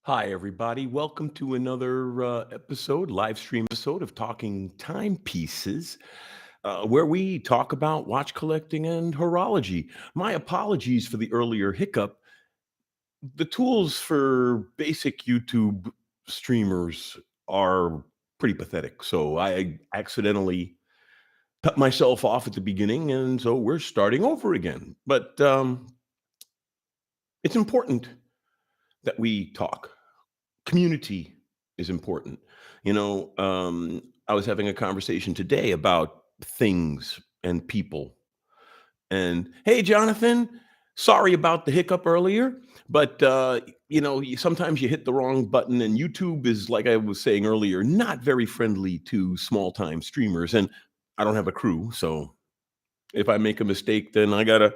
Hi, everybody. Welcome to another live stream episode of Talking Timepieces, where we talk about watch collecting and horology. My apologies for the earlier hiccup. The tools for basic YouTube streamers are pretty pathetic. So I accidentally cut myself off at the beginning, and so we're starting over again. But it's important that we talk. Community is important. I was having a conversation today about things and people. And hey, Jonathan, sorry about the hiccup earlier, but sometimes you hit the wrong button, and YouTube is, like I was saying earlier, not very friendly to small time streamers. And I don't have a crew, so if I make a mistake, then I gotta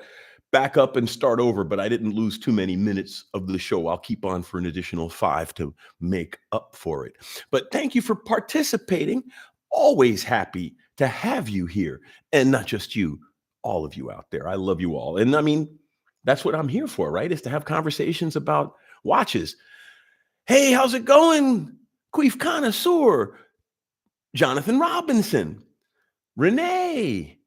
back up and start over, but I didn't lose too many minutes of the show. I'll keep on for an additional 5 to make up for it. But thank you for participating. Always happy to have you here. And not just you, all of you out there. I love you all. And I mean, that's what I'm here for, right? Is to have conversations about watches. Hey, how's it going? Queef Connoisseur, Jonathan Robinson, Renee.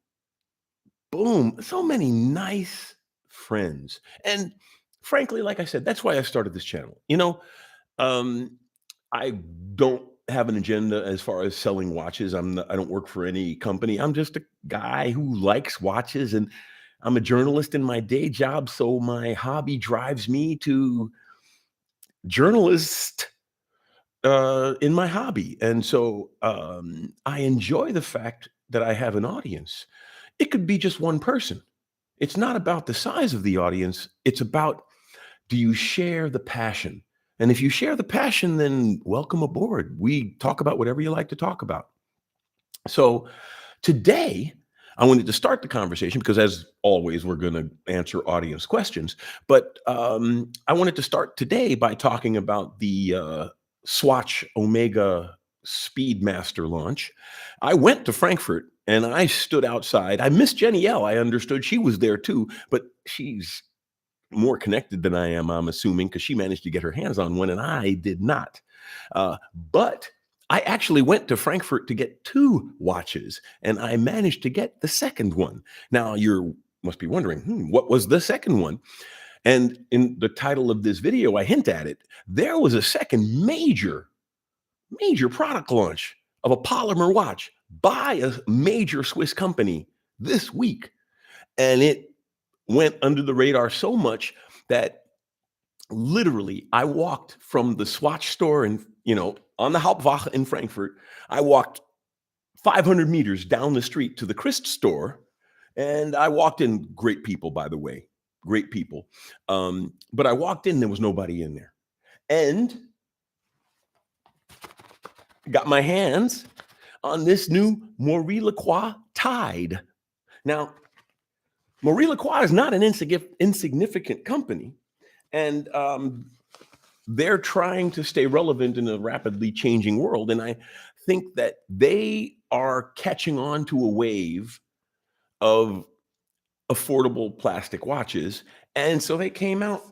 Boom. So many nice friends. And frankly, like I said, that's why I started this channel. Um, I don't have an agenda as far as selling watches. I don't work for any company. I'm just a guy who likes watches, and I'm a journalist in my day job. So my hobby drives me to journalist in my hobby. And so I enjoy the fact that I have an audience. It could be just one person. It's not about the size of the audience. It's about, do you share the passion? And if you share the passion, then welcome aboard. We talk about whatever you like to talk about. So today, I wanted to start the conversation because, as always, we're going to answer audience questions. But I wanted to start today by talking about the Swatch Omega Speedmaster launch. I went to Frankfurt and I stood outside. I missed Jenny L. I understood she was there too, but she's more connected than I am, I'm assuming, because she managed to get her hands on one and I did not. But I actually went to Frankfurt to get 2 watches, and I managed to get the second one. Now, you must be wondering, what was the second one? And in the title of this video, I hint at it. There was a second major product launch of a Polymer watch by a major Swiss company this week. And it went under the radar so much that literally I walked from the Swatch store and, on the Hauptwache in Frankfurt, I walked 500 meters down the street to the Christ store. And I walked in, great people, by the way, great people. But I walked in, there was nobody in there. And got my hands on this new Maurice Lacroix Tide. Now, Maurice Lacroix is not an insignificant company, and they're trying to stay relevant in a rapidly changing world. And I think that they are catching on to a wave of affordable plastic watches. And so they came out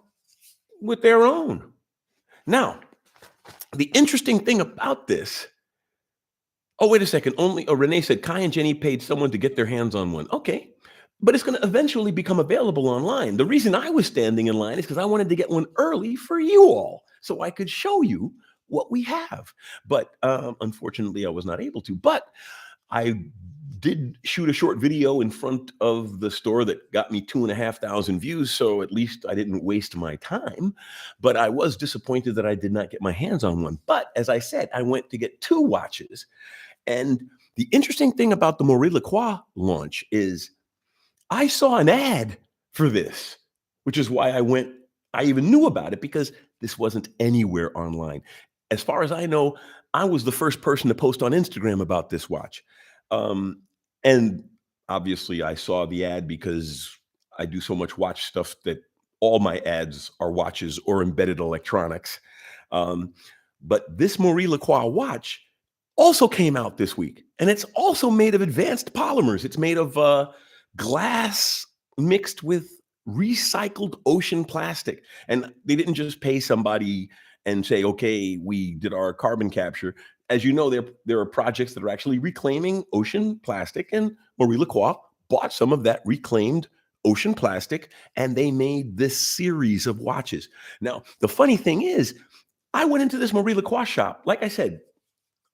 with their own. Now, the interesting thing about this, oh, wait a second. Renee said Kai and Jenny paid someone to get their hands on one. Okay. But it's going to eventually become available online. The reason I was standing in line is because I wanted to get one early for you all so I could show you what we have. But unfortunately, I was not able to. But I did shoot a short video in front of the store that got me 2,500 views. So at least I didn't waste my time. But I was disappointed that I did not get my hands on one. But as I said, I went to get 2 watches. And the interesting thing about the Maurice Lacroix launch is I saw an ad for this, which is why I even knew about it, because this wasn't anywhere online. As far as I know, I was the first person to post on Instagram about this watch. And obviously I saw the ad because I do so much watch stuff that all my ads are watches or embedded electronics. But this Maurice Lacroix watch also came out this week, and it's also made of advanced polymers. It's made of glass mixed with recycled ocean plastic. And they didn't just pay somebody and say, okay, we did our carbon capture. As you know, there are projects that are actually reclaiming ocean plastic, and Marie Lacroix bought some of that reclaimed ocean plastic, and they made this series of watches. Now, the funny thing is, I went into this Marie Lacroix shop, like I said,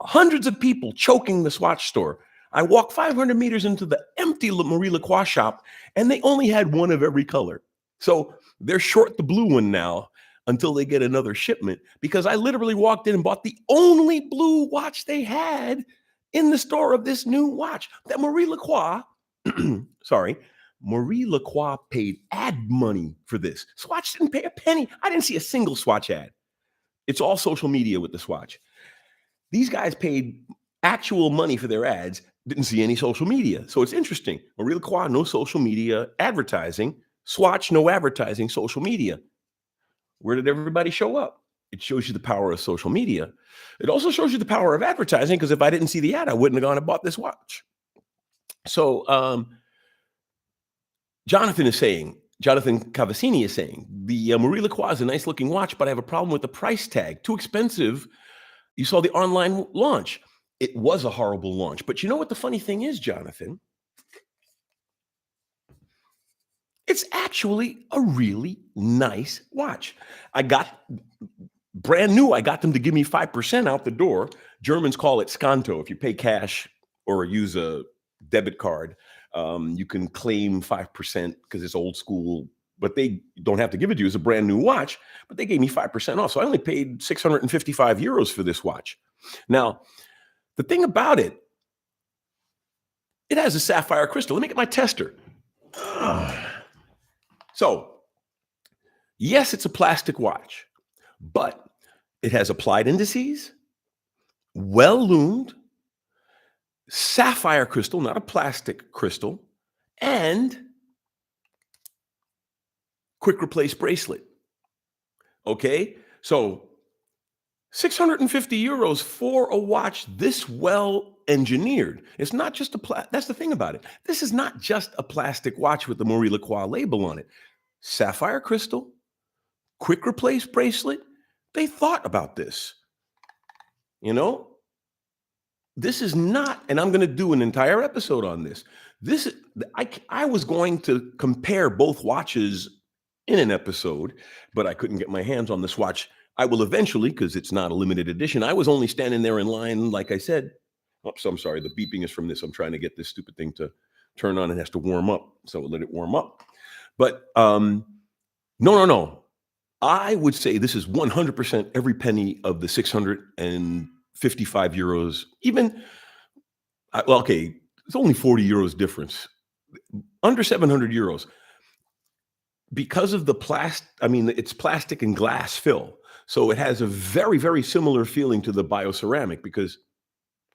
hundreds of people choking the Swatch store. I walked 500 meters into the empty Marie Lacroix shop, and they only had one of every color. So they're short the blue one now until they get another shipment, because I literally walked in and bought the only blue watch they had in the store of this new watch that Marie Lacroix, sorry, Marie Lacroix paid ad money for this. Swatch didn't pay a penny. I didn't see a single Swatch ad. It's all social media with the Swatch. These guys paid actual money for their ads, didn't see any social media. So it's interesting. Marie Lacroix, no social media advertising. Swatch, no advertising, social media. Where did everybody show up? It shows you the power of social media. It also shows you the power of advertising, because if I didn't see the ad, I wouldn't have gone and bought this watch. So Jonathan Cavassini is saying, the Marie Lacroix is a nice looking watch, but I have a problem with the price tag. Too expensive. You saw the online launch. It was a horrible launch. But you know what the funny thing is, Jonathan? It's actually a really nice watch. I got brand new. I got them to give me 5% out the door. Germans call it sconto. If you pay cash or use a debit card, you can claim 5% because it's old school, but they don't have to give it to you. It's a brand new watch, but they gave me 5% off. So I only paid 655 euros for this watch. Now, the thing about it, it has a sapphire crystal. Let me get my tester. So, yes, it's a plastic watch, but it has applied indices, well loomed, sapphire crystal, not a plastic crystal, and quick replace bracelet. Okay, so 650 euros for a watch this well engineered. It's not just that's the thing about it. This is not just a plastic watch with the Marie Lacroix label on it. Sapphire crystal, quick replace bracelet. They thought about this. You know, this is not, and I'm going to do an entire episode on this. I was going to compare both watches in an episode, but I couldn't get my hands on the Swatch. I will eventually, because it's not a limited edition. I was only standing there in line, like I said. Oops, I'm sorry. The beeping is from this. I'm trying to get this stupid thing to turn on. It has to warm up. So let it warm up. But no. I would say this is 100% every penny of the 655 euros. Even, well, okay, it's only 40 euros difference. Under 700 euros. Because of the it's plastic and glass fill. So it has a very, very similar feeling to the bioceramic, because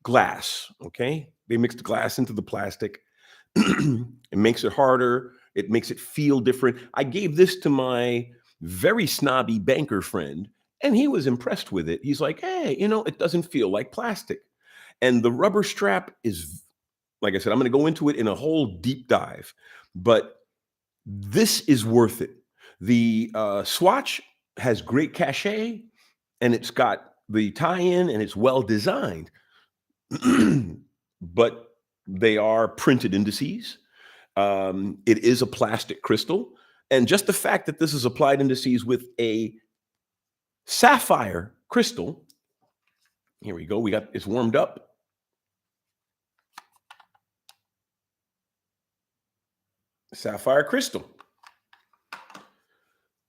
glass, okay? They mixed glass into the plastic. It makes it harder. It makes it feel different. I gave this to my very snobby banker friend, and he was impressed with it. He's like, hey, it doesn't feel like plastic. And the rubber strap is, like I said, I'm going to go into it in a whole deep dive, but this is worth it. The Swatch has great cachet, and it's got the tie-in, and it's well designed. But they are printed indices. It is a plastic crystal. And just the fact that this is applied indices with a sapphire crystal. Here we go. It's warmed up. Sapphire crystal.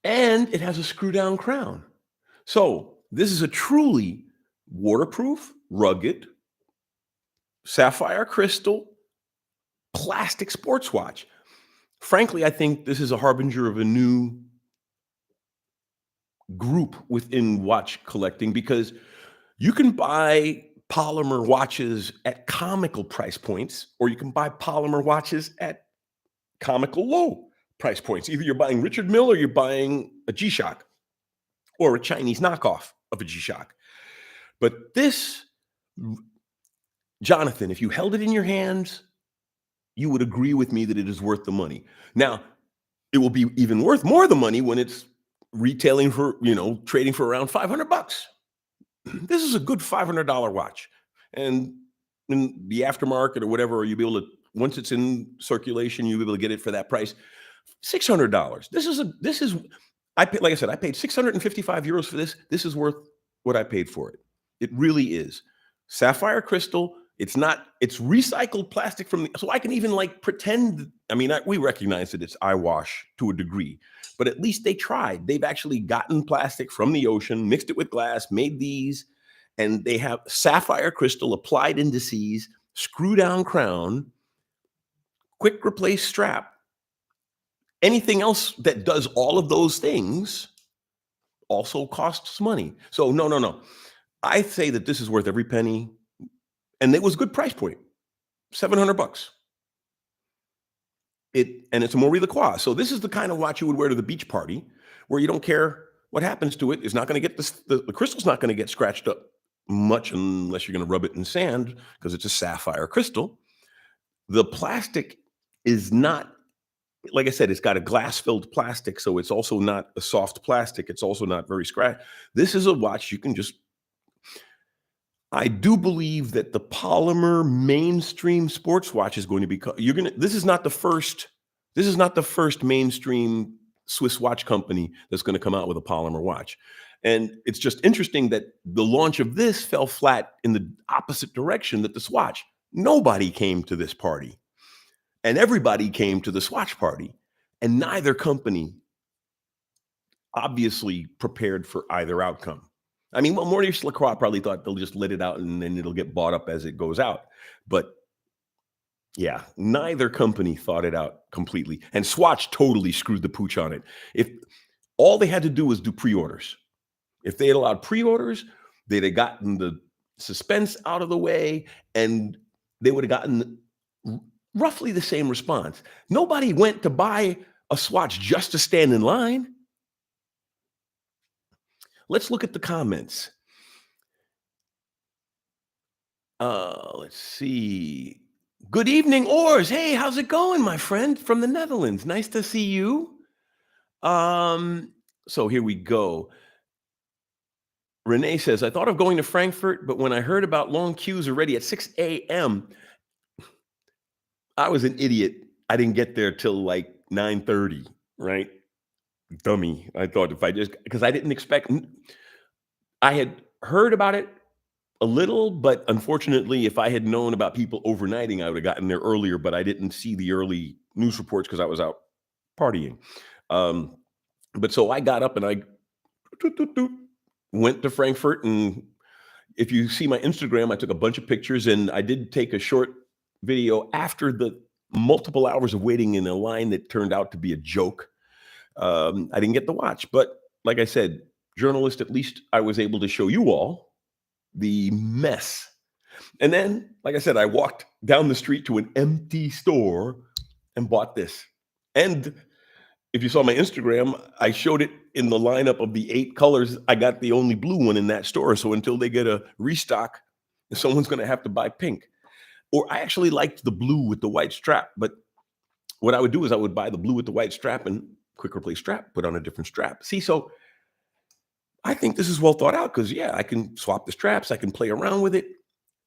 And it has a screw down crown. So this is a truly waterproof, rugged, sapphire crystal, plastic sports watch. Frankly, I think this is a harbinger of a new group within watch collecting, because you can buy polymer watches at comical price points, or you can buy polymer watches at comical low price points. Either you're buying Richard Mille or you're buying a G-Shock or a Chinese knockoff of a G-Shock. But this, Jonathan, if you held it in your hands, you would agree with me that it is worth the money. Now, it will be even worth more the money when it's retailing for, trading for around $500. This is a good $500 watch. And in the aftermarket or whatever, you'll be able to, once it's in circulation, you'll be able to get it for that price. $600. I paid, like I said, I paid 655 euros for this. This is worth what I paid for it. It really is. Sapphire crystal. It's recycled plastic so I can even like pretend. I mean, we recognize that it's eyewash to a degree, but at least they tried. They've actually gotten plastic from the ocean, mixed it with glass, made these, and they have sapphire crystal, applied indices, screw down crown, quick replace strap. Anything else that does all of those things also costs money. So no. I say that this is worth every penny. And it was a good price point, $700. And it's a Marie Lacroix. So this is the kind of watch you would wear to the beach party, where you don't care what happens to it. It's not going to get the crystal's not going to get scratched up much unless you're going to rub it in sand, because it's a sapphire crystal. The plastic is not, like I said, it's got a glass-filled plastic, so it's also not a soft plastic. It's also not very scratch. This is a watch you can just. I do believe that the Polymer mainstream sports watch is going to be. This is not the first. This is not the first mainstream Swiss watch company that's going to come out with a Polymer watch, and it's just interesting that the launch of this fell flat in the opposite direction that the Swatch. Nobody came to this party, and everybody came to the Swatch party, and neither company obviously prepared for either outcome. I mean, Maurice Lacroix probably thought they'll just let it out and then it'll get bought up as it goes out. But yeah, neither company thought it out completely. And Swatch totally screwed the pooch on it. If all they had to do was do pre-orders. If they had allowed pre-orders, they'd have gotten the suspense out of the way and they would have gotten roughly the same response. Nobody went to buy a Swatch just to stand in line. Let's look at the comments. Let's see. Good evening, Ors. Hey, how's it going, my friend from the Netherlands? Nice to see you. So here we go. Renee says, I thought of going to Frankfurt, but when I heard about long queues already at 6 a.m., I was an idiot. I didn't get there till like 9:30, right? Dummy. I thought because I didn't expect, I had heard about it a little, but unfortunately, if I had known about people overnighting, I would have gotten there earlier, but I didn't see the early news reports because I was out partying. But so I got up and I went to Frankfurt. And if you see my Instagram, I took a bunch of pictures and I did take a short video after the multiple hours of waiting in a line that turned out to be a joke. I didn't get to watch, but like I said, journalist, at least I was able to show you all the mess. And then, like I said, I walked down the street to an empty store and bought this. And if you saw my Instagram, I showed it in the lineup of the 8 colors. I got the only blue one in that store. So until they get a restock, someone's going to have to buy pink. Or I actually liked the blue with the white strap. But what I would do is I would buy the blue with the white strap and quick replace strap, put on a different strap. See, so I think this is well thought out because, yeah, I can swap the straps. I can play around with it.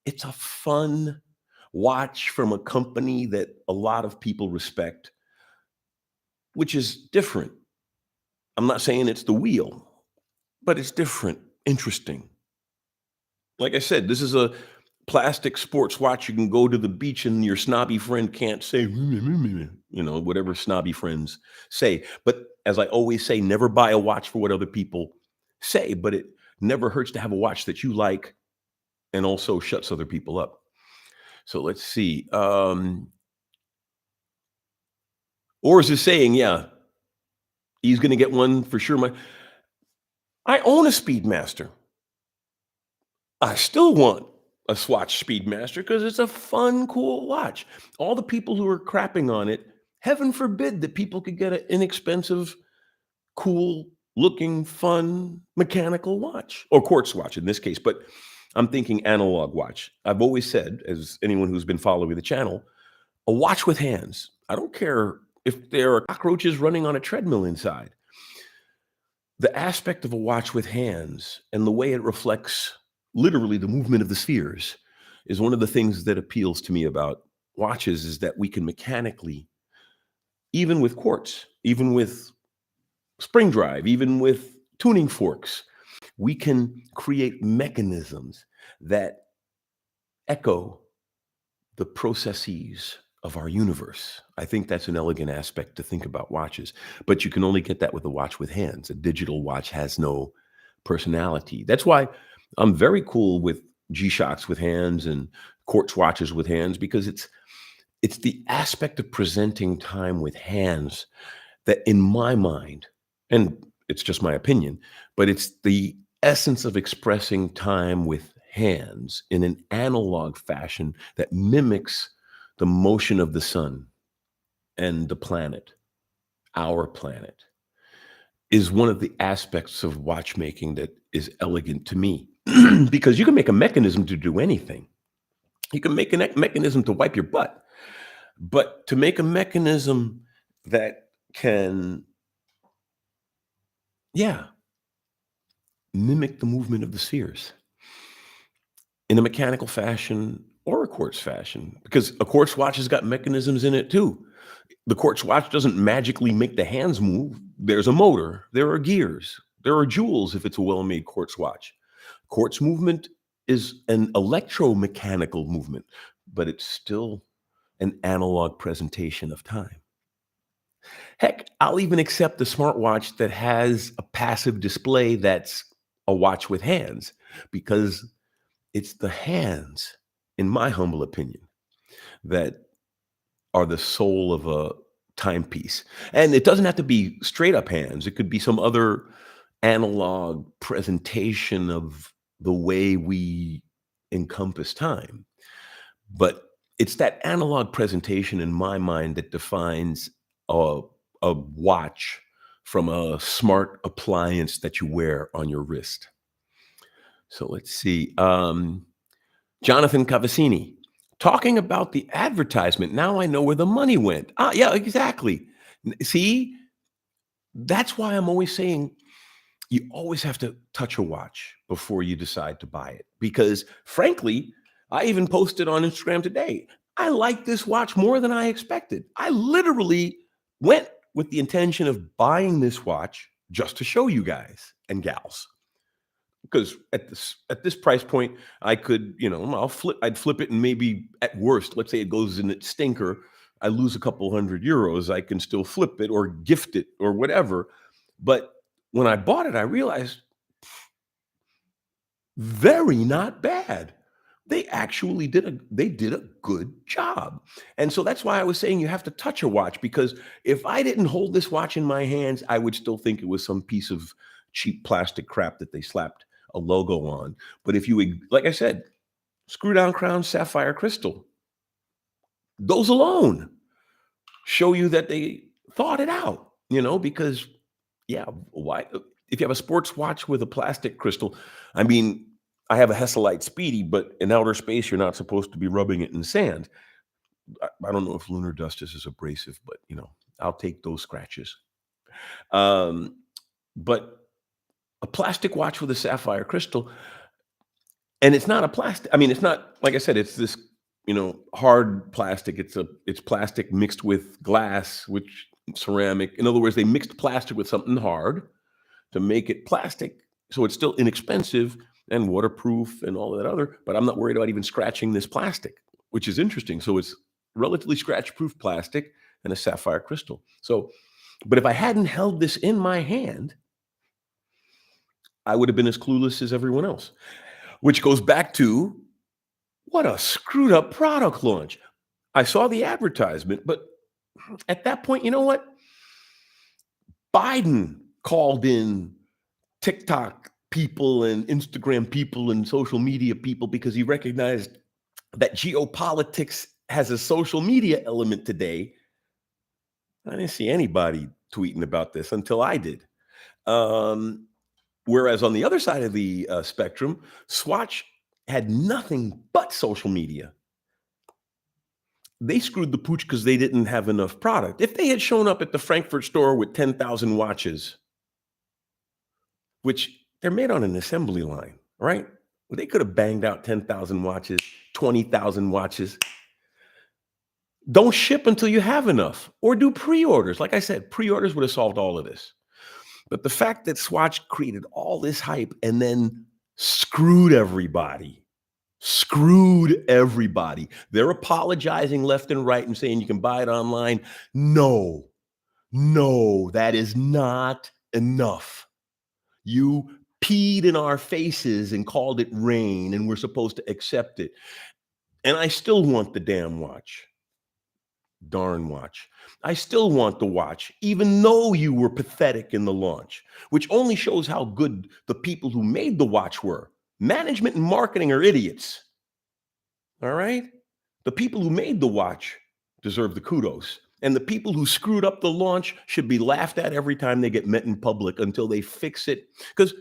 It's a fun watch from a company that a lot of people respect, which is different. I'm not saying it's the wheel, but it's different, interesting. Like I said, this is a plastic sports watch. You can go to the beach and your snobby friend can't say, whatever snobby friends say. But as I always say, never buy a watch for what other people say, but it never hurts to have a watch that you like and also shuts other people up. So let's see. Ors is saying, yeah, he's going to get one for sure. I own a Speedmaster. I still want a Swatch Speedmaster because it's a fun, cool watch. All the people who are crapping on it, heaven forbid that people could get an inexpensive, cool looking, fun mechanical watch or quartz watch in this case. But I'm thinking analog watch. I've always said, as anyone who's been following the channel, a watch with hands. I don't care if there are cockroaches running on a treadmill inside. The aspect of a watch with hands and the way it reflects literally the movement of the spheres is one of the things that appeals to me about watches, is that we can mechanically, even with quartz, even with spring drive, even with tuning forks, we can create mechanisms that echo the processes of our universe. I think that's an elegant aspect to think about watches, but you can only get that with a watch with hands. A digital watch has no personality. That's why I'm very cool with G-Shocks with hands and quartz watches with hands, because it's the aspect of presenting time with hands that, in my mind, and it's just my opinion, but it's the essence of expressing time with hands in an analog fashion that mimics the motion of the sun and the planet, our planet, is one of the aspects of watchmaking that is elegant to me. Because you can make a mechanism to do anything. You can make a mechanism to wipe your butt, but to make a mechanism that can, yeah, mimic the movement of the spheres in a mechanical fashion or a quartz fashion, because a quartz watch has got mechanisms in it too. The quartz watch doesn't magically make the hands move. There's a motor, there are gears, there are jewels if it's a well-made quartz watch. Quartz movement is an electromechanical movement, but it's still an analog presentation of time. Heck, I'll even accept the smartwatch that has a passive display that's a watch with hands, because it's the hands, in my humble opinion, that are the soul of a timepiece. And it doesn't have to be straight up hands. It could be some other analog presentation of the way we encompass time. But it's that analog presentation in my mind that defines a, a watch from a smart appliance that you wear on your wrist. So let's see. Jonathan Cavassini, talking about the advertisement. Now I know where the money went. Ah, yeah, exactly. See, that's why I'm always saying you always have to touch a watch before you decide to buy it. Because frankly, I even posted on Instagram today, I like this watch more than I expected. I literally went with the intention of buying this watch just to show you guys and gals. Because at this price point, I could, I'd flip it, and maybe at worst, let's say it goes in its stinker, I lose a couple €100, I can still flip it or gift it or whatever. But when I bought it, I realized very not bad. They did a good job. And so that's why I was saying you have to touch a watch, because if I didn't hold this watch in my hands, I would still think it was some piece of cheap plastic crap that they slapped a logo on. But if you, like I said, screw down crown sapphire crystal, those alone show you that they thought it out, because yeah, why, if you have a sports watch with a plastic crystal, I mean, I have a Hesalite Speedy, but in outer space, you're not supposed to be rubbing it in sand. I don't know if lunar dust is as abrasive, but I'll take those scratches. But a plastic watch with a sapphire crystal, and it's not a plastic. I mean, it's not, like I said, it's this, hard plastic. It's plastic mixed with glass, which ceramic. In other words, they mixed plastic with something hard to make it plastic. So it's still inexpensive and waterproof and all that other, but I'm not worried about even scratching this plastic, which is interesting. So it's relatively scratch-proof plastic and a sapphire crystal. So, but if I hadn't held this in my hand, I would have been as clueless as everyone else, which goes back to what a screwed up product launch. I saw the advertisement, but at that point, you know what? Biden called in TikTok people and Instagram people and social media people because he recognized that geopolitics has a social media element today. I didn't see anybody tweeting about this until I did. Whereas on the other side of the spectrum, Swatch had nothing but social media. they screwed the pooch because they didn't have enough product. If they had shown up at the Frankfurt store with 10,000 watches, which they're made on an assembly line, right? Well, they could have banged out 10,000 watches, 20,000 watches. Don't ship until you have enough, or do pre-orders. Like I said, pre-orders would have solved all of this. But the fact that Swatch created all this hype and then screwed everybody. They're apologizing left and right and saying you can buy it online. No, that is not enough. You peed in our faces and called it rain, and we're supposed to accept it. And I still want the damn watch. Darn watch. I still want the watch, even though you were pathetic in the launch, which only shows how good the people who made the watch were. Management and marketing are idiots. All right? The people who made the watch deserve the kudos. And the people who screwed up the launch should be laughed at every time they get met in public until they fix it. Because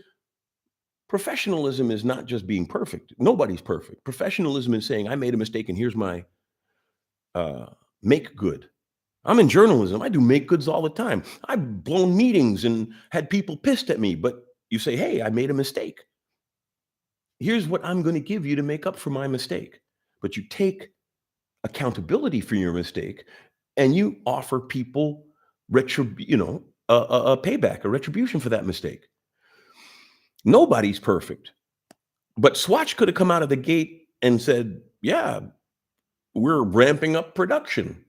professionalism is not just being perfect. Nobody's perfect. Professionalism is saying, I made a mistake and here's my make good. I'm in journalism. I do make goods all the time. I've blown meetings and had people pissed at me, but you say, hey, I made a mistake. Here's what I'm going to give you to make up for my mistake. But you take accountability for your mistake and you offer people a payback, a retribution for that mistake. Nobody's perfect. But Swatch could have come out of the gate and said, yeah, we're ramping up production.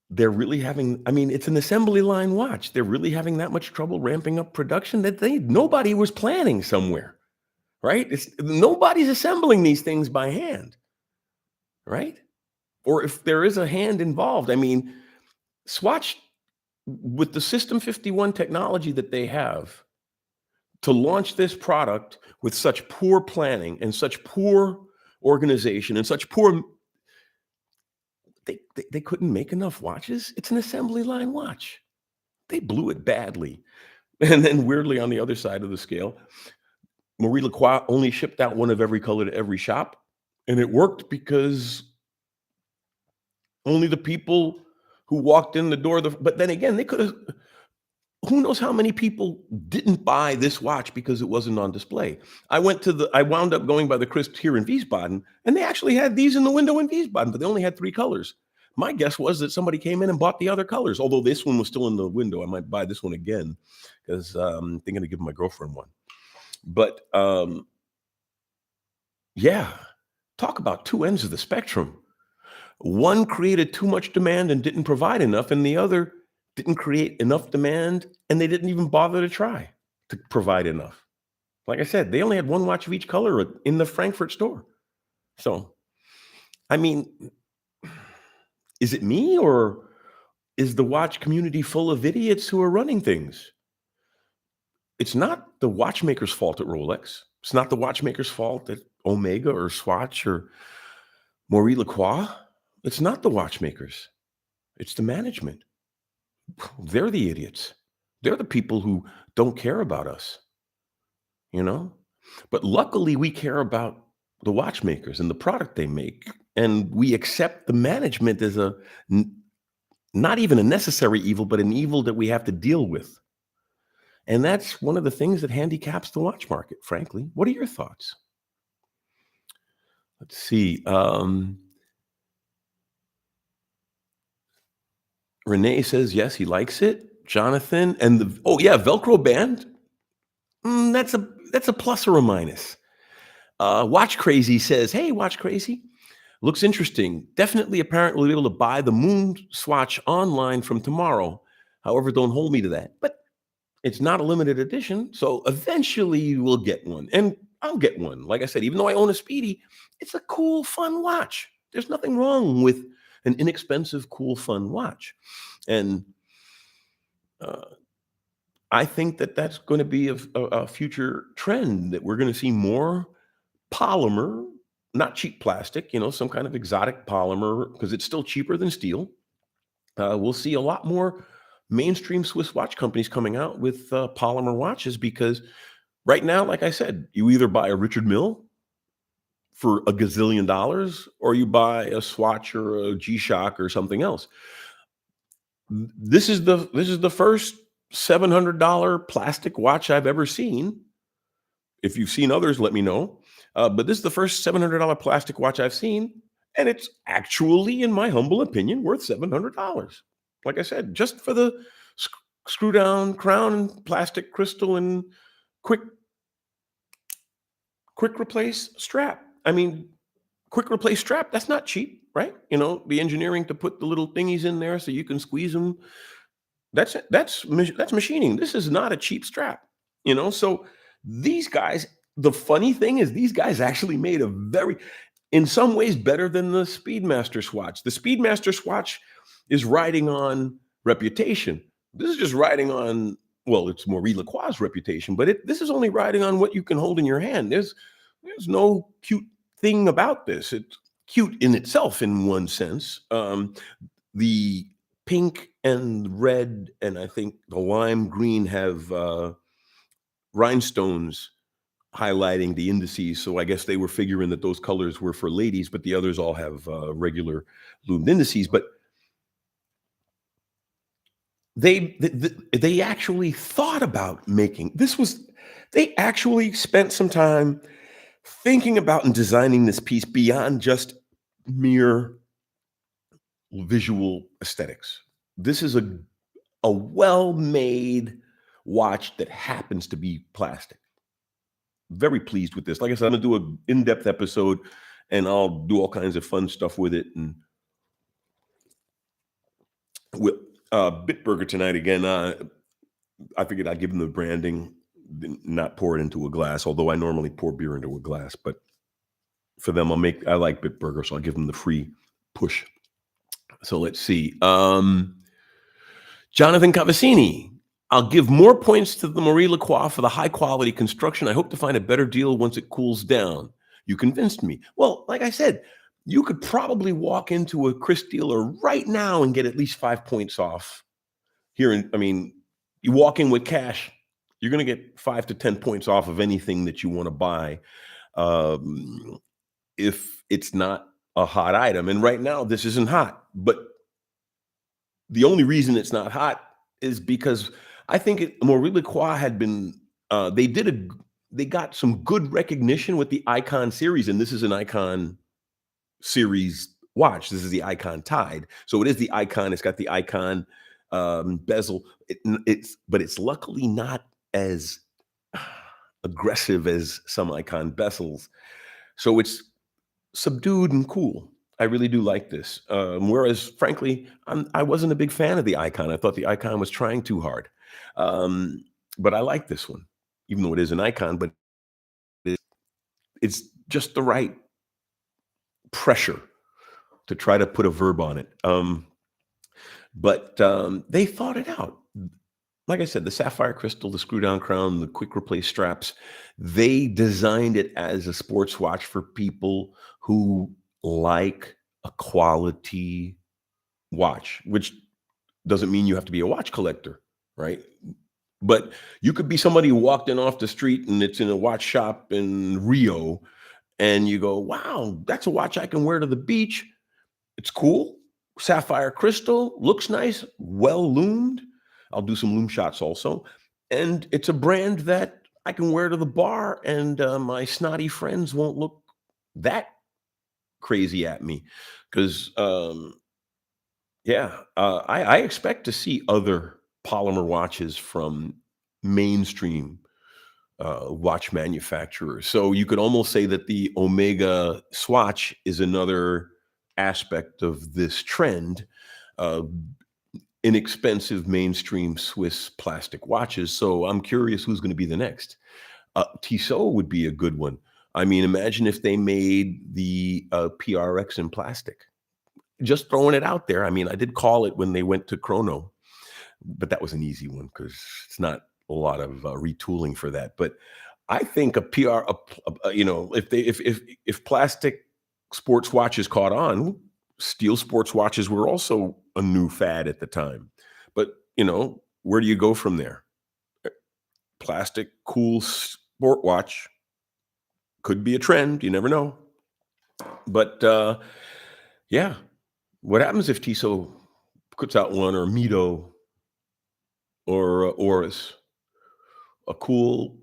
They're really having, it's an assembly line watch. They're really having that much trouble ramping up production that nobody was planning somewhere, right? Nobody's assembling these things by hand, right? Or if there is a hand involved, Swatch, with the System 51 technology that they have, to launch this product with such poor planning and such poor organization and such poor, they couldn't make enough watches. It's an assembly line watch. They blew it badly. And then weirdly, on the other side of the scale, Marie Lacroix only shipped out one of every color to every shop. And it worked because only the people who walked in the door, but then again, they could have, who knows how many people didn't buy this watch because it wasn't on display. I wound up going by the Crisp here in Wiesbaden, and they actually had these in the window in Wiesbaden, but they only had 3 colors. My guess was that somebody came in and bought the other colors, although this one was still in the window. I might buy this one again because I'm thinking of giving my girlfriend one. But yeah, talk about two ends of the spectrum. One created too much demand and didn't provide enough, and the other didn't create enough demand, and they didn't even bother to try to provide enough. Like I said, they only had one watch of each color in the Frankfurt store. So, is it me, or is the watch community full of idiots who are running things? It's not the watchmaker's fault at Rolex. It's not the watchmaker's fault at Omega or Swatch or Marie Lacroix. It's not the watchmakers. It's the management. They're the idiots. They're the people who don't care about us, But luckily, we care about the watchmakers and the product they make. And we accept the management as not even a necessary evil, but an evil that we have to deal with. And that's one of the things that handicaps the watch market, frankly. What are your thoughts? Let's see. Renee says, yes, he likes it. Jonathan, and Velcro band. That's a plus or a minus. Watch Crazy says, hey, Watch Crazy. Looks interesting. Definitely, apparently, we'll be able to buy the MoonSwatch online from tomorrow. However, don't hold me to that. But it's not a limited edition, so eventually we'll get one. And I'll get one. Like I said, even though I own a Speedy, it's a cool, fun watch. There's nothing wrong with an inexpensive, cool, fun watch. And I think that that's going to be a future trend, that we're going to see more polymer, not cheap plastic, some kind of exotic polymer, because it's still cheaper than steel. We'll see a lot more mainstream Swiss watch companies coming out with polymer watches, because right now, like I said, you either buy a Richard Mille for a gazillion dollars, or you buy a Swatch or a G-Shock or something else. This is the first $700 plastic watch I've ever seen. If you've seen others, let me know. But this is the first $700 plastic watch I've seen, and it's actually, in my humble opinion, worth $700. Like I said, just for the screw down crown and plastic crystal and quick replace strap. I mean, quick replace strap, that's not cheap, right? The engineering to put the little thingies in there so you can squeeze them. That's machining. This is not a cheap strap. So these guys, the funny thing is these guys actually made a very, in some ways, better than the Speedmaster Swatch. The Speedmaster Swatch is riding on reputation. This is just riding on, well, it's Marie Lacroix's reputation, but this is only riding on what you can hold in your hand. There's no cute thing about this. It's cute in itself in one sense. The pink and red, and I think the lime green have rhinestones highlighting the indices. So I guess they were figuring that those colors were for ladies, but the others all have regular loomed indices. But they actually thought about making this. They actually spent some time thinking about and designing this piece beyond just mere visual aesthetics. This is a well-made watch that happens to be plastic. Very pleased with this. Like I said, I'm gonna do an in-depth episode, and I'll do all kinds of fun stuff with it. And with Bitburger tonight again, I figured I'd give them the branding, not pour it into a glass. Although I normally pour beer into a glass, but for them, I like Bitburger, so I'll give them the free push. So let's see. Jonathan Cavassini. I'll give more points to the Marie Lacroix for the high quality construction. I hope to find a better deal once it cools down. You convinced me. Well, like I said, you could probably walk into a Chris dealer right now and get at least 5 points off. You walk in with cash, you're going to get 5 to 10 points off of anything that you want to buy, if it's not a hot item. And right now, this isn't hot. But the only reason it's not hot is because I think Marie Lacroix had been, they got some good recognition with the Icon series, and this is an Icon series watch. This is the Icon Tide. So it is the Icon. It's got the Icon bezel. But it's luckily not as aggressive as some Icon bezels. So it's subdued and cool. I really do like this. Whereas, frankly, I wasn't a big fan of the Icon. I thought the Icon was trying too hard. But I like this one, even though it is an Icon, but it's just the right pressure to try to put a verb on it. But they thought it out. Like I said, the sapphire crystal, the screw down crown, the quick replace straps, they designed it as a sports watch for people who like a quality watch, which doesn't mean you have to be a watch collector, right? But you could be somebody who walked in off the street and it's in a watch shop in Rio, and you go, wow, that's a watch I can wear to the beach. It's cool. Sapphire crystal, looks nice, well loomed. I'll do some loom shots also. And it's a brand that I can wear to the bar, and my snotty friends won't look that crazy at me. Because, I expect to see other polymer watches from mainstream watch manufacturers. So you could almost say that the Omega Swatch is another aspect of this trend. Inexpensive mainstream Swiss plastic watches. So I'm curious who's going to be the next. Tissot would be a good one. I mean, imagine if they made the PRX in plastic. Just throwing it out there. I mean, I did call it when they went to Chrono, but that was an easy one because it's not a lot of retooling for that. But I think if plastic sports watches caught on, steel sports watches were also a new fad at the time. But, where do you go from there? Plastic, cool sport watch could be a trend. You never know. But yeah, what happens if Tissot puts out one, or Mito, or Oris, a cool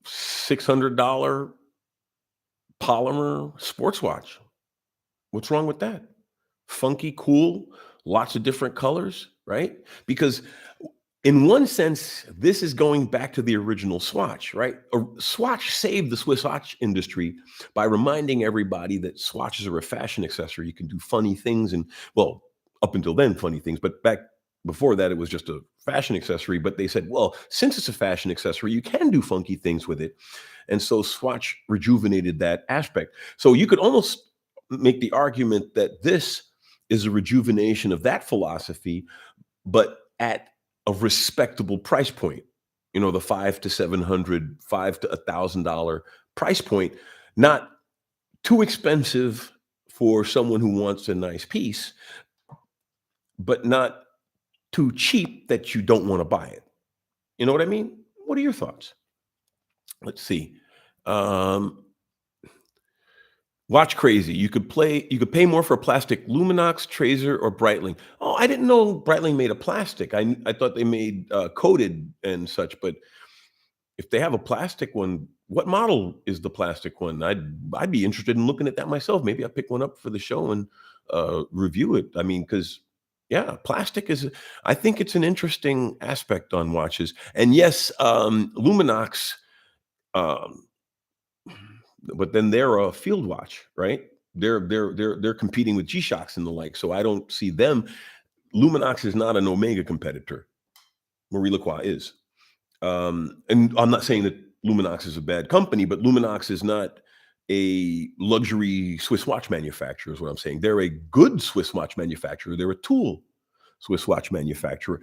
$600 Polymer sports watch? What's wrong with that? Funky, cool, lots of different colors, right? Because in one sense, this is going back to the original Swatch, right? Swatch saved the Swiss watch industry by reminding everybody that swatches are a fashion accessory. You can do funny things, and well, up until then, funny things, but back before that, it was just a fashion accessory. But they said, well, since it's a fashion accessory, you can do funky things with it. And so Swatch rejuvenated that aspect. So you could almost make the argument that this is a rejuvenation of that philosophy, but at a respectable price point. You know, the $500 to $700, $500 to $1,000 price point, not too expensive for someone who wants a nice piece, but not too cheap that you don't want to buy it. You know what I mean? What are your thoughts? Let's see. Watch Crazy. You could pay more for a plastic Luminox, Tracer, or Breitling. Oh, I didn't know Breitling made a plastic. I thought they made coated and such. But if they have a plastic one, what model is the plastic one? I'd be interested in looking at that myself. Maybe I'll pick one up for the show and review it. I mean, because yeah, plastic is. I think it's an interesting aspect on watches. And yes, Luminox. Um, but then they're a field watch, right? They're competing with G-Shocks and the like. So I don't see them. Luminox is not an Omega competitor. Marie Lacroix is. And I'm not saying that Luminox is a bad company, but Luminox is not a luxury Swiss watch manufacturer, is what I'm saying. They're a good Swiss watch manufacturer. They're a tool Swiss watch manufacturer.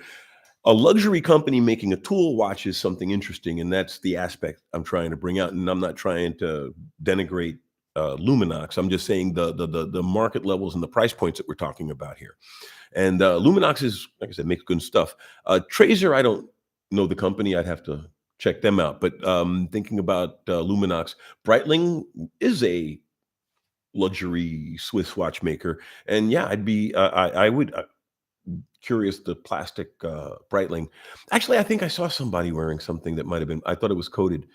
A luxury company making a tool watch is something interesting, and that's the aspect I'm trying to bring out. And I'm not trying to denigrate Luminox. I'm just saying the market levels and the price points that we're talking about here. And Luminox is, like I said, makes good stuff. Tracer, I don't know the company. I'd have to check them out. But thinking about Luminox, Breitling is a luxury Swiss watchmaker, and yeah, I would. Curious, the plastic Breitling. Actually, I think I saw somebody wearing something that might have been. I thought it was coated.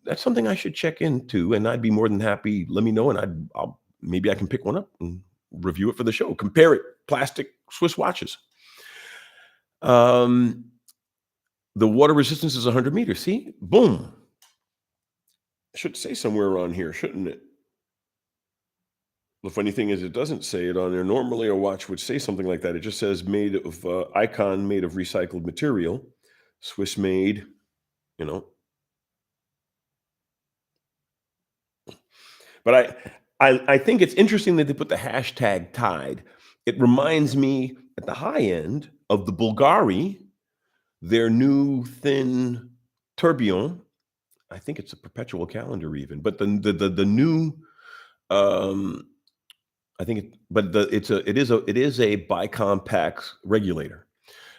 That's something I should check into, and I'd be more than happy. Let me know, and I'll maybe I can pick one up and review it for the show. Compare it. Plastic Swiss watches. The water resistance is 100 meters. See, boom. Should say somewhere around here, shouldn't it? The funny thing is, it doesn't say it on there. Normally, a watch would say something like that. It just says made of icon, made of recycled material, Swiss made. You know, but I think it's interesting that they put the hashtag Tide. It reminds me at the high end of the Bulgari, their new thin tourbillon. I think it's a perpetual calendar even, but the new I think it is a bicompact regulator,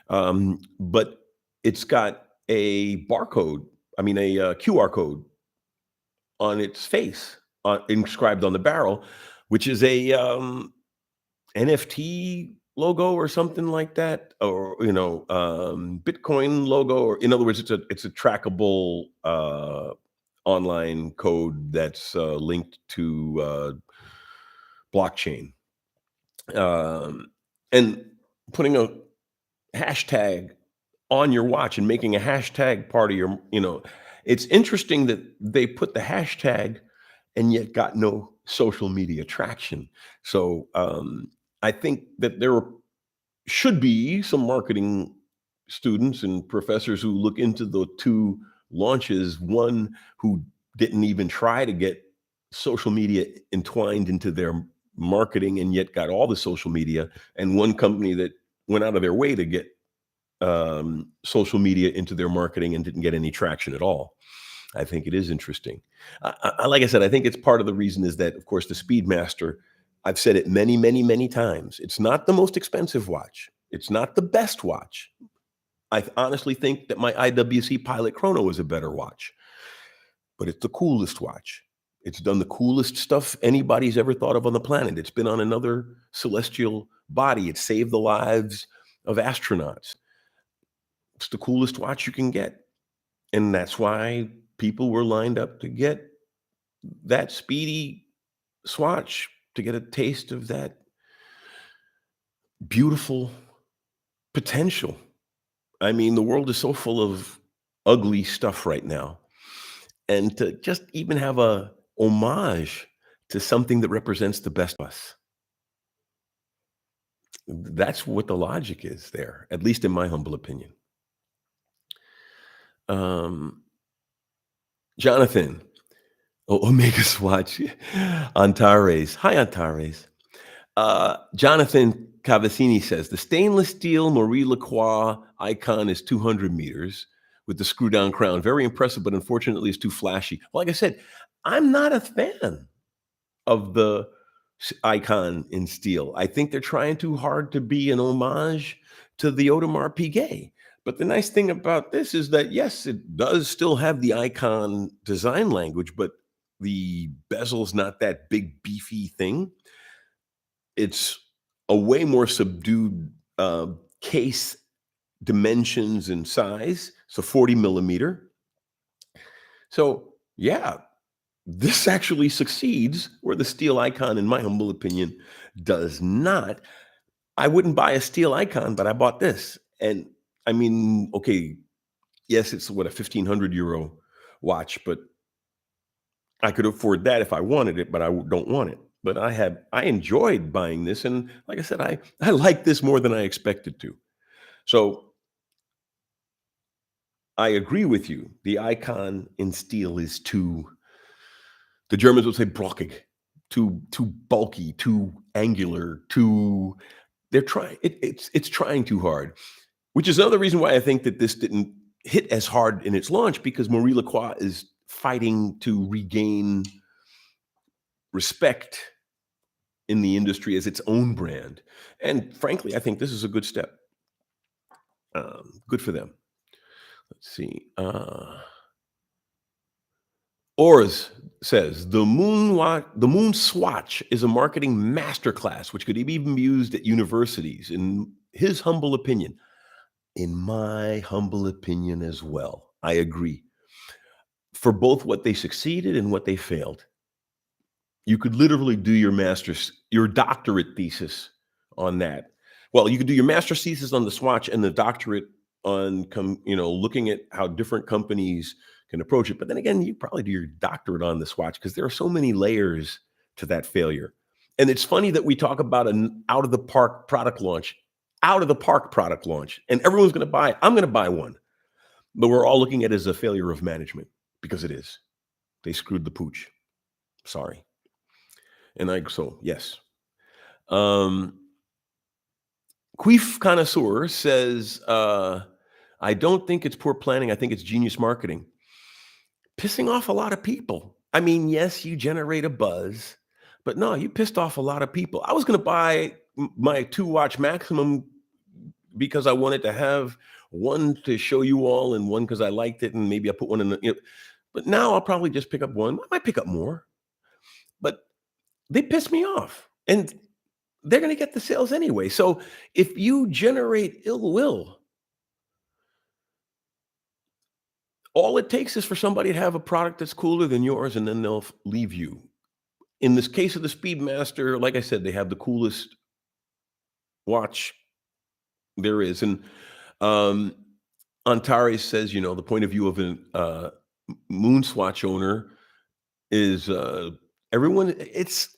but it's got a barcode. I mean a QR code on its face, inscribed on the barrel, which is a NFT logo or something like that, or Bitcoin logo, or in other words, it's a trackable online code that's linked to blockchain, and putting a hashtag on your watch and making a hashtag part of your, it's interesting that they put the hashtag and yet got no social media traction. So I think that there should be some marketing students and professors who look into the two launches, one who didn't even try to get social media entwined into their marketing and yet got all the social media, and one company that went out of their way to get social media into their marketing and didn't get any traction at all. I think it is interesting. Like I said, I think it's part of the reason is that, of course, the Speedmaster, I've said it many, many, many times. It's not the most expensive watch. It's not the best watch. I honestly think that my IWC Pilot Chrono is a better watch, but it's the coolest watch. It's done the coolest stuff anybody's ever thought of on the planet. It's been on another celestial body. It saved the lives of astronauts. It's the coolest watch you can get. And that's why people were lined up to get that speedy swatch, to get a taste of that beautiful potential. I mean, the world is so full of ugly stuff right now. And to just even have a homage to something that represents the best of us. That's what the logic is there, at least in my humble opinion. Jonathan, Omega Swatch, Antares. Hi, Antares. Jonathan Cavassini says, the stainless steel Marie Lacroix icon is 200 meters with the screw down crown. Very impressive, but unfortunately it's too flashy. Well, like I said, I'm not a fan of the icon in steel. I think they're trying too hard to be an homage to the Audemars Piguet. But the nice thing about this is that, yes, it does still have the icon design language, but the bezel's not that big, beefy thing. It's a way more subdued case dimensions and size. So 40 millimeter. So, yeah, this actually succeeds where the steel icon, in my humble opinion, does not. I wouldn't buy a steel icon, but I bought this. And I mean, okay, yes, it's what, a 1,500 euro watch, but I could afford that if I wanted it, but I don't want it. But I enjoyed buying this. And like I said, I like this more than I expected to. So I agree with you. The icon in steel is too, the Germans would say brockig, too bulky, too angular, they're trying, it's trying too hard, which is another reason why I think that this didn't hit as hard in its launch, because Marie Lacroix is fighting to regain respect in the industry as its own brand. And frankly, I think this is a good step. Good for them. Let's see. Ors says, the MoonSwatch is a marketing masterclass, which could even be used at universities, in his humble opinion. In my humble opinion as well. I agree. For both what they succeeded and what they failed. You could literally do your doctorate thesis on that. Well, you could do your master's thesis on the Swatch and the doctorate on looking at how different companies can approach it. But then again, you probably do your doctorate on the Swatch, because there are so many layers to that failure. And it's funny that we talk about an out of the park product launch, and everyone's going to buy it. I'm going to buy one. But we're all looking at it as a failure of management, because it is. They screwed the pooch. Sorry. Yes. Queef Connoisseur says, I don't think it's poor planning. I think it's genius marketing. Pissing off a lot of people. I mean, yes, you generate a buzz, but no, you pissed off a lot of people. I was going to buy my 2-watch Maximum because I wanted to have one to show you all and one because I liked it, and maybe I put one in the, but now I'll probably just pick up one. I might pick up more, but they piss me off, and they're going to get the sales anyway. So if you generate ill will, all it takes is for somebody to have a product that's cooler than yours, and then they'll leave you. In this case of the Speedmaster, like I said, they have the coolest watch there is. And Antares says, the point of view of a MoonSwatch owner is everyone, it's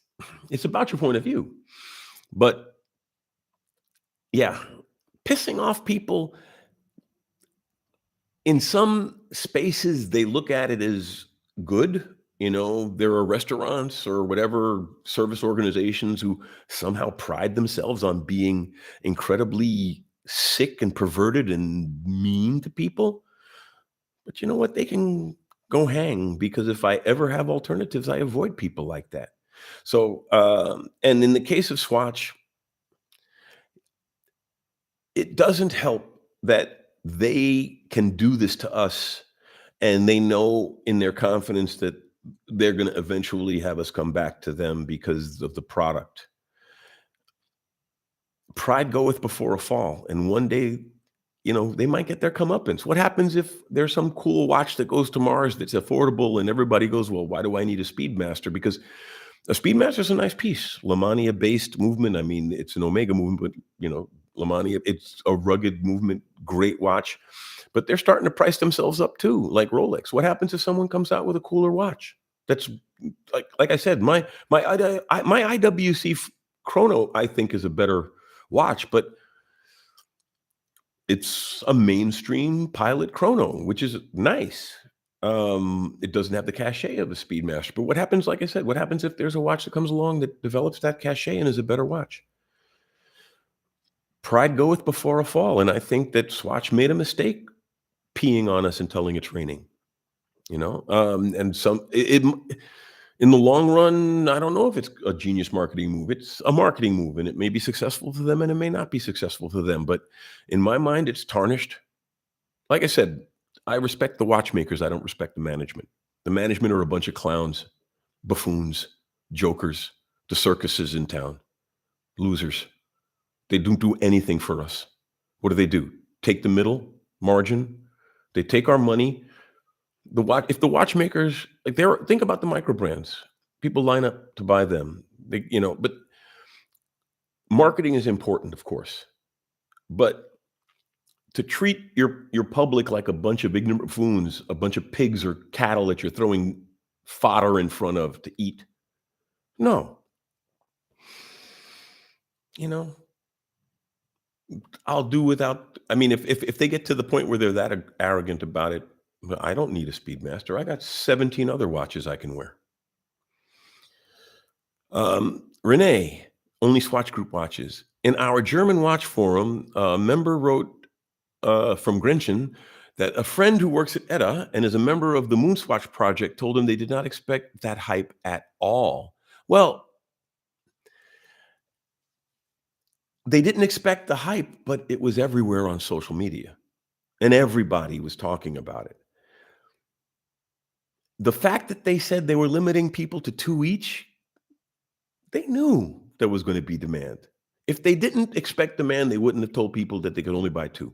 about your point of view. But yeah, pissing off people, in some spaces, they look at it as good. There are restaurants or whatever service organizations who somehow pride themselves on being incredibly sick and perverted and mean to people. But you know what? They can go hang, because if I ever have alternatives, I avoid people like that. So, and in the case of Swatch, it doesn't help that they can do this to us, and they know in their confidence that they're going to eventually have us come back to them because of the product. Pride goeth before a fall, and one day, they might get their comeuppance. What happens if there's some cool watch that goes to Mars that's affordable and everybody goes, well, why do I need a Speedmaster? Because a Speedmaster is a nice piece, Lamania-based movement. I mean, it's an Omega movement, but, Lamania, it's a rugged movement, great watch. But they're starting to price themselves up too, like Rolex. What happens if someone comes out with a cooler watch? That's like I said, my IWC Chrono, I think, is a better watch, but it's a mainstream Pilot Chrono, which is nice. It doesn't have the cachet of a Speedmaster. But what happens, like I said, what happens if there's a watch that comes along that develops that cachet and is a better watch? Pride goeth before a fall, and I think that Swatch made a mistake peeing on us and telling it's raining. And in the long run, I don't know if it's a genius marketing move. It's a marketing move, and it may be successful for them, and it may not be successful for them. But in my mind, it's tarnished. Like I said, I respect the watchmakers. I don't respect the management. The management are a bunch of clowns, buffoons, jokers, the circuses in town, losers. They don't do anything for us. What do? Take the middle margin. They take our money. If the watchmakers, think about the micro brands. People line up to buy them. But marketing is important, of course. But to treat your public like a bunch of ignorant buffoons, a bunch of pigs or cattle that you're throwing fodder in front of to eat. No. I'll do without. I mean, if they get to the point where they're that arrogant about it, I don't need a Speedmaster. I got 17 other watches I can wear. Renee, only Swatch Group watches. In our German watch forum, a member wrote from Grenchen that a friend who works at othe and is a member of the MoonSwatch project told him they did not expect that hype at all. Well, they didn't expect the hype, but it was everywhere on social media, and everybody was talking about it. The fact that they said they were limiting people to 2 each, they knew there was going to be demand. If they didn't expect demand, they wouldn't have told people that they could only buy 2.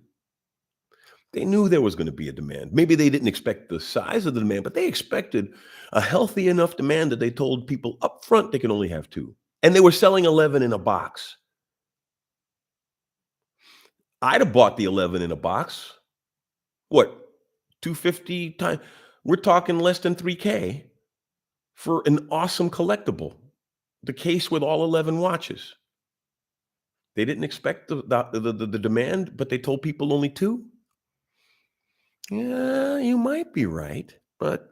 They knew there was going to be a demand. Maybe they didn't expect the size of the demand, but they expected a healthy enough demand that they told people up front they can only have 2. And they were selling 11 in a box. I'd have bought the 11 in a box. What? $250 times? We're talking less than $3K for an awesome collectible. The case with all 11 watches. They didn't expect the demand, but they told people only 2. Yeah, you might be right, but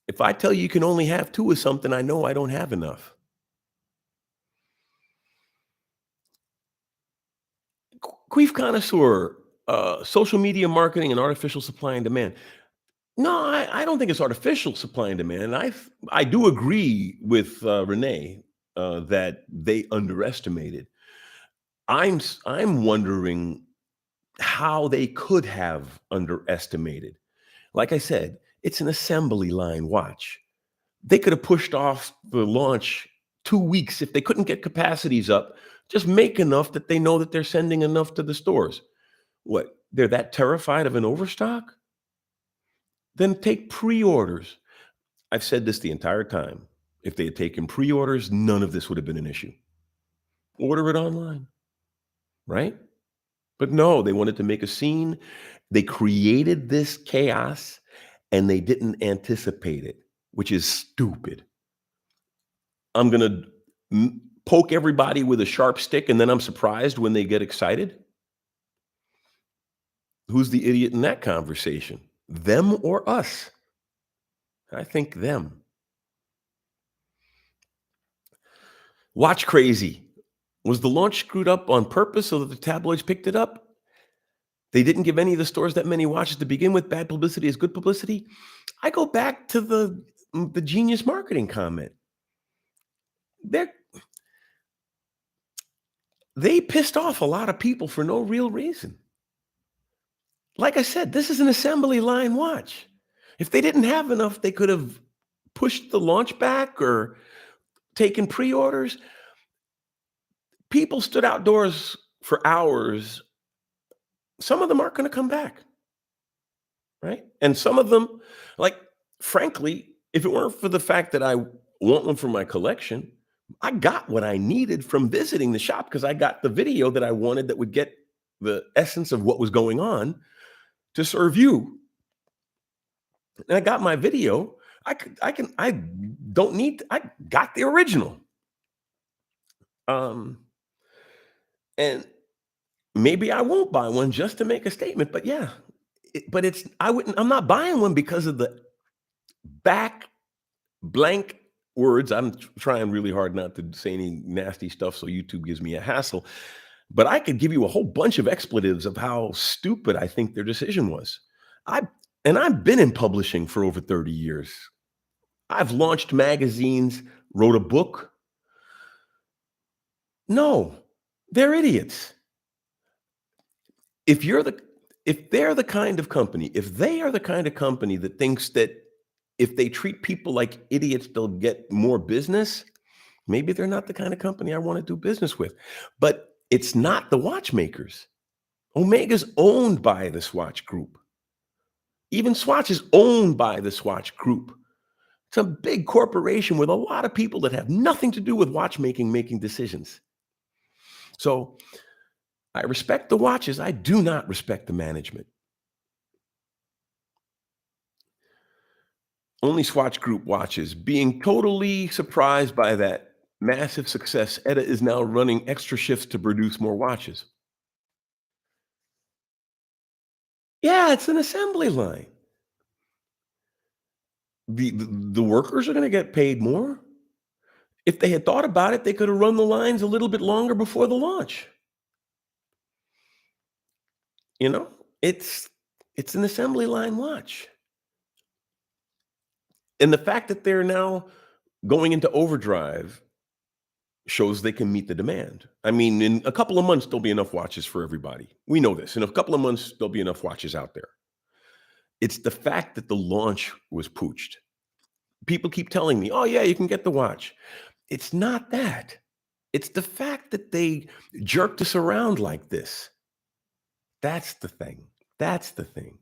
if I tell you can only have 2 of something, I know I don't have enough. Queef connoisseur, social media marketing and artificial supply and demand. No, I don't think it's artificial supply and demand. I do agree with Renee that they underestimated. I'm wondering how they could have underestimated. Like I said, it's an assembly line watch. They could have pushed off the launch 2 weeks if they couldn't get capacities up. Just make enough that they know that they're sending enough to the stores. What? They're that terrified of an overstock? Then take pre-orders. I've said this the entire time. If they had taken pre-orders, none of this would have been an issue. Order it online, right? But no, they wanted to make a scene. They created this chaos and they didn't anticipate it, which is stupid. I'm going to poke everybody with a sharp stick and then I'm surprised when they get excited. Who's the idiot in that conversation? Them or us? I think them. Watch crazy. Was the launch screwed up on purpose so that the tabloids picked it up? They didn't give any of the stores that many watches to begin with. Bad publicity is good publicity. I go back to the genius marketing comment. They pissed off a lot of people for no real reason. Like I said, this is an assembly line watch. If they didn't have enough, they could have pushed the launch back or taken pre-orders. People stood outdoors for hours. Some of them aren't going to come back, right? And some of them, like, frankly, if it weren't for the fact that I want one for my collection, I got what I needed from visiting the shop because I got the video that I wanted that would get the essence of what was going on to serve you. And I got my video. I don't need, I got the original. And maybe I won't buy one just to make a statement, but yeah, but I'm not buying one because of the back blank words. I'm trying really hard not to say any nasty stuff so YouTube gives me a hassle. But I could give you a whole bunch of expletives of how stupid I think their decision was. I and I've been in publishing for over 30 years. I've launched magazines, wrote a book. No, they're idiots. If you're the if they're the kind of company, if they are the kind of company that thinks that if they treat people like idiots, they'll get more business, maybe they're not the kind of company I want to do business with. But it's not the watchmakers. Omega's owned by the Swatch Group. Even Swatch is owned by the Swatch Group. It's a big corporation with a lot of people that have nothing to do with watchmaking making decisions. So I respect the watches. I do not respect the management. Only Swatch Group watches. Being totally surprised by that massive success, othe is now running extra shifts to produce more watches. Yeah, it's an assembly line. The workers are gonna get paid more. If they had thought about it, they could have run the lines a little bit longer before the launch. You know? It's it's an assembly line watch. And the fact that they're now going into overdrive shows they can meet the demand. I mean, in a couple of months, there'll be enough watches for everybody. We know this. In a couple of months, there'll be enough watches out there. It's the fact that the launch was pooched. People keep telling me, oh, yeah, you can get the watch. It's not that. It's the fact that they jerked us around like this. That's the thing. That's the thing.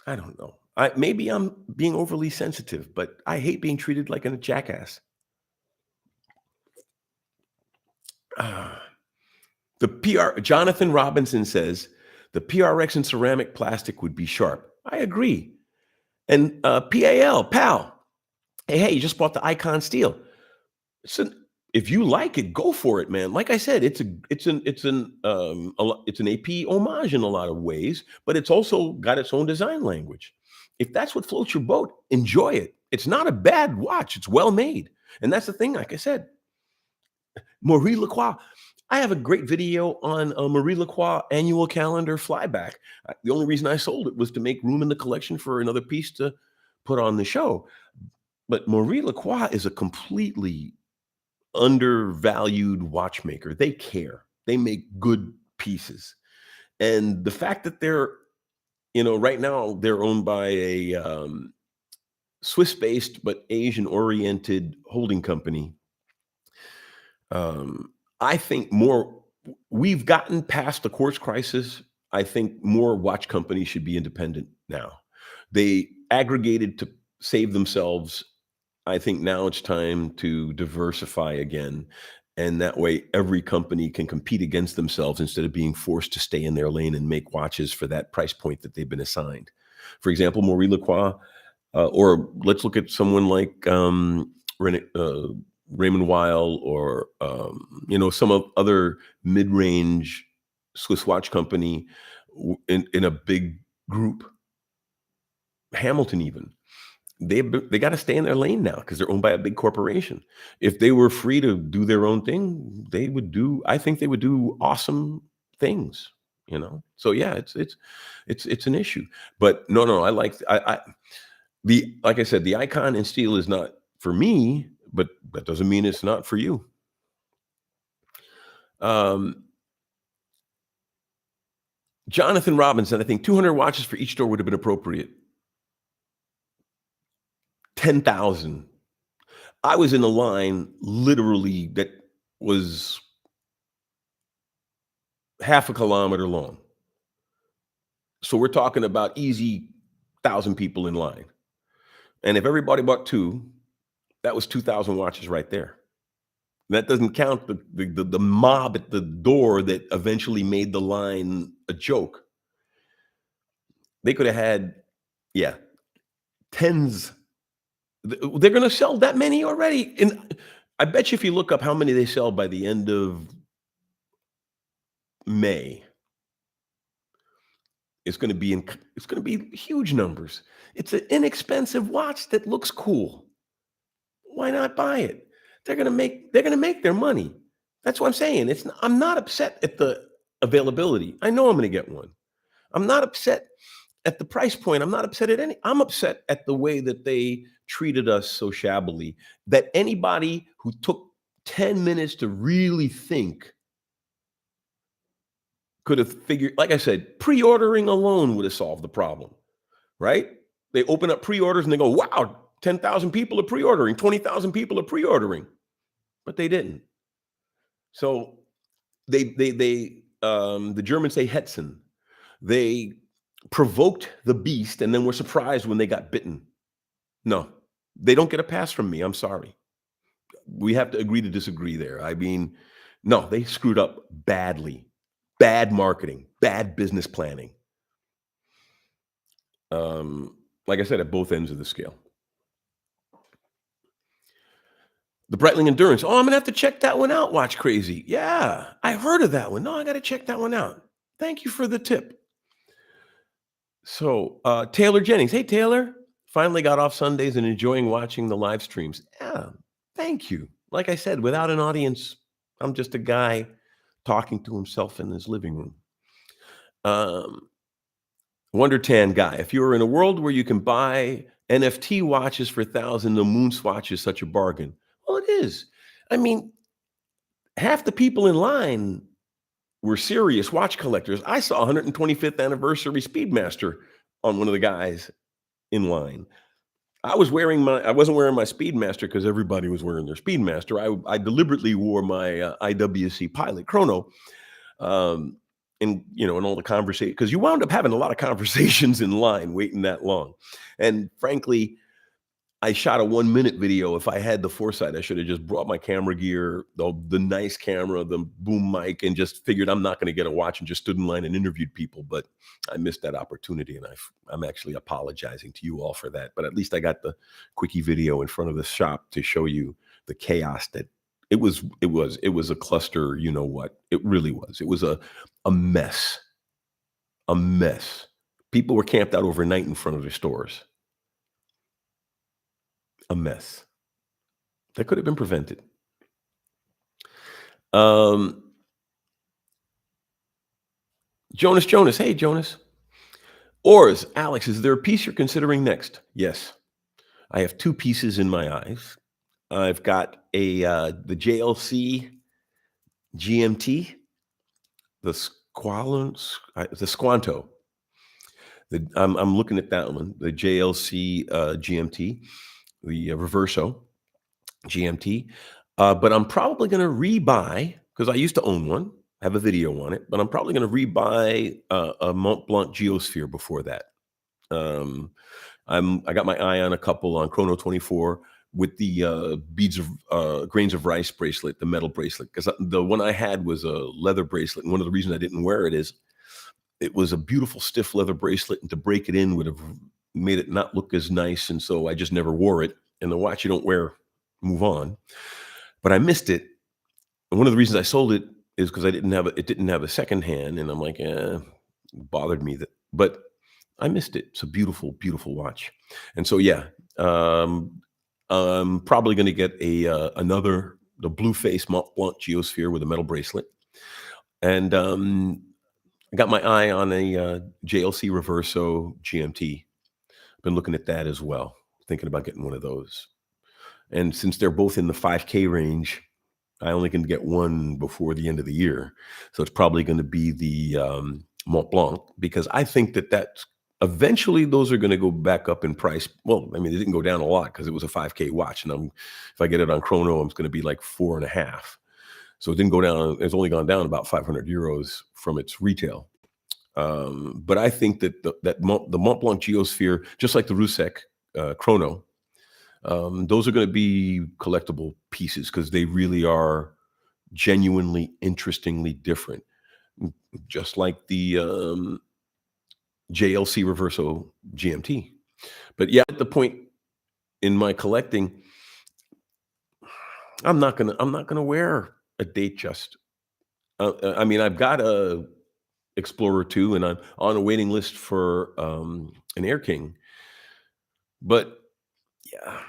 I don't know. Maybe I'm being overly sensitive, but I hate being treated like a jackass. Ah. The Jonathan Robinson says the PRX in ceramic plastic would be sharp. I agree. And pal, hey, you just bought the Icon steel. So if you like it, go for it, man. Like I said, it's an AP homage in a lot of ways, but it's also got its own design language. If that's what floats your boat, enjoy it. It's not a bad watch. It's well made, and that's the thing. Like I said, Marie Lacroix. I have a great video on a Marie Lacroix annual calendar flyback. The only reason I sold it was to make room in the collection for another piece to put on the show. But Marie Lacroix is a completely undervalued watchmaker. They care. They make good pieces. And the fact that they're, right now they're owned by a Swiss-based but Asian-oriented holding company. I think we've gotten past the quartz crisis. I think more watch companies should be independent now. They aggregated to save themselves. I think now it's time to diversify again. And that way every company can compete against themselves instead of being forced to stay in their lane and make watches for that price point that they've been assigned. For example, Marie Lacroix, or let's look at someone like Raymond Weil, or some other mid-range Swiss watch company in a big group. Hamilton, even they got to stay in their lane now because they're owned by a big corporation. If they were free to do their own thing, I think they would do awesome things. So yeah, it's an issue. But no, like I said, the Icon and steel is not for me, but that doesn't mean it's not for you. Jonathan Robinson, I think 200 watches for each store would have been appropriate. 10,000. I was in a line literally that was half a kilometer long. So we're talking about easy 1,000 people in line. And if everybody bought two, that was 2,000 watches right there. That doesn't count the mob at the door that eventually made the line a joke. They could have had, yeah, tens. They're going to sell that many already. And I bet you if you look up how many they sell by the end of May, it's going to be huge numbers. It's an inexpensive watch that looks cool. Why not buy it? They're going to make their money. That's what I'm saying. I'm not upset at the availability. I know I'm going to get one. I'm not upset at the price point. I'm not upset at I'm upset at the way that they treated us so shabbily, that anybody who took 10 minutes to really think could have figured, like I said, pre-ordering alone would have solved the problem, right? They open up pre-orders and they go, wow, 10,000 people are pre-ordering, 20,000 people are pre-ordering, but they didn't. So the Germans say Hetzen. They provoked the beast and then were surprised when they got bitten. No, they don't get a pass from me. I'm sorry. We have to agree to disagree there. I mean, no, they screwed up badly. Bad marketing, bad business planning. Like I said, at both ends of the scale. The Breitling Endurance. Oh, I'm going to have to check that one out, Watch Crazy. Yeah, I heard of that one. No, I got to check that one out. Thank you for the tip. So, Taylor Jennings. Hey, Taylor. Finally got off Sundays and enjoying watching the live streams. Yeah, thank you. Like I said, without an audience, I'm just a guy talking to himself in his living room. Wonder Tan guy. If you were in a world where you can buy NFT watches for 1,000, the MoonSwatch is such a bargain. Well, it is. I mean, half the people in line were serious watch collectors. I saw 125th anniversary Speedmaster on one of the guys in line. I wasn't wearing my Speedmaster because everybody was wearing their Speedmaster. I deliberately wore my IWC Pilot Chrono. And all the conversation, because you wound up having a lot of conversations in line waiting that long. And frankly, I shot a 1-minute video. If I had the foresight, I should have just brought my camera gear, the nice camera, the boom mic, and just figured I'm not going to get a watch and just stood in line and interviewed people. But I missed that opportunity, and I'm actually apologizing to you all for that. But at least I got the quickie video in front of the shop to show you the chaos that it was a cluster. You know what? It really was. It was a mess. A mess. People were camped out overnight in front of their stores. A mess that could have been prevented. Jonas. Hey, Jonas. Ors, Alex, is there a piece you're considering next? Yes. I have two pieces in my eyes. I've got the JLC GMT, the Squanto. I'm looking at that one, the JLC GMT, the Reverso GMT. But I'm probably going to rebuy, because I used to own one, have a video on it, but I'm probably going to rebuy a Mont Blanc Geosphere before that. I got my eye on a couple on Chrono 24 with the grains of rice bracelet, the metal bracelet, because the one I had was a leather bracelet. And one of the reasons I didn't wear it is it was a beautiful stiff leather bracelet, and to break it in would have made it not look as nice. And so I just never wore it. And the watch you don't wear, move on. But I missed it. And one of the reasons I sold it is because it didn't have a second hand. And I'm like, it bothered me but I missed it. It's a beautiful, beautiful watch. And so, yeah, I'm probably going to get the blue face Mont Blanc Geosphere with a metal bracelet. And I got my eye on a JLC Reverso GMT. Been looking at that as well. Thinking about getting one of those. And since they're both in the 5K range, I only can get one before the end of the year. So it's probably going to be the Mont Blanc, because I think that's Eventually, those are going to go back up in price. Well, I mean, it didn't go down a lot because it was a 5K watch, and if I get it on chrono, it's going to be like 4.5. So it didn't go down. It's only gone down about 500 euros from its retail. But I think that the Mont Blanc Geosphere, just like the Rusek chrono, those are going to be collectible pieces because they really are genuinely, interestingly different. Just like the JLC Reverso GMT. But yeah, at the point in my collecting, I'm not gonna wear a Datejust. I mean, I've got a Explorer 2, and I'm on a waiting list for an Air King. But yeah,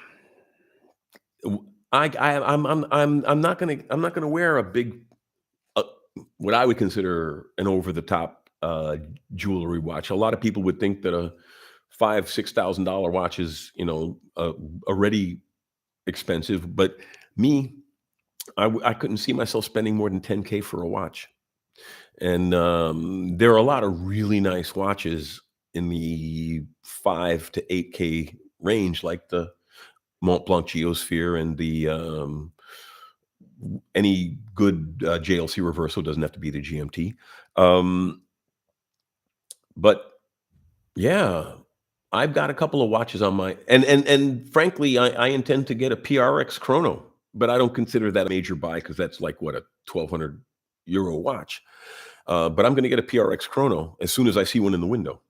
I'm not gonna wear a big what I would consider an over the top jewelry watch. A lot of people would think that a $5,000-$6,000 watch is already expensive, but me, I couldn't see myself spending more than 10K for a watch. And there are a lot of really nice watches in the 5 to 8K range, like the Mont Blanc Geosphere and the any good JLC Reverso. Doesn't have to be the GMT. But yeah, I've got a couple of watches on my and frankly, I intend to get a PRX chrono, but I don't consider that a major buy because that's like what, a 1,200 euro watch. But I'm going to get a PRX chrono as soon as I see one in the window.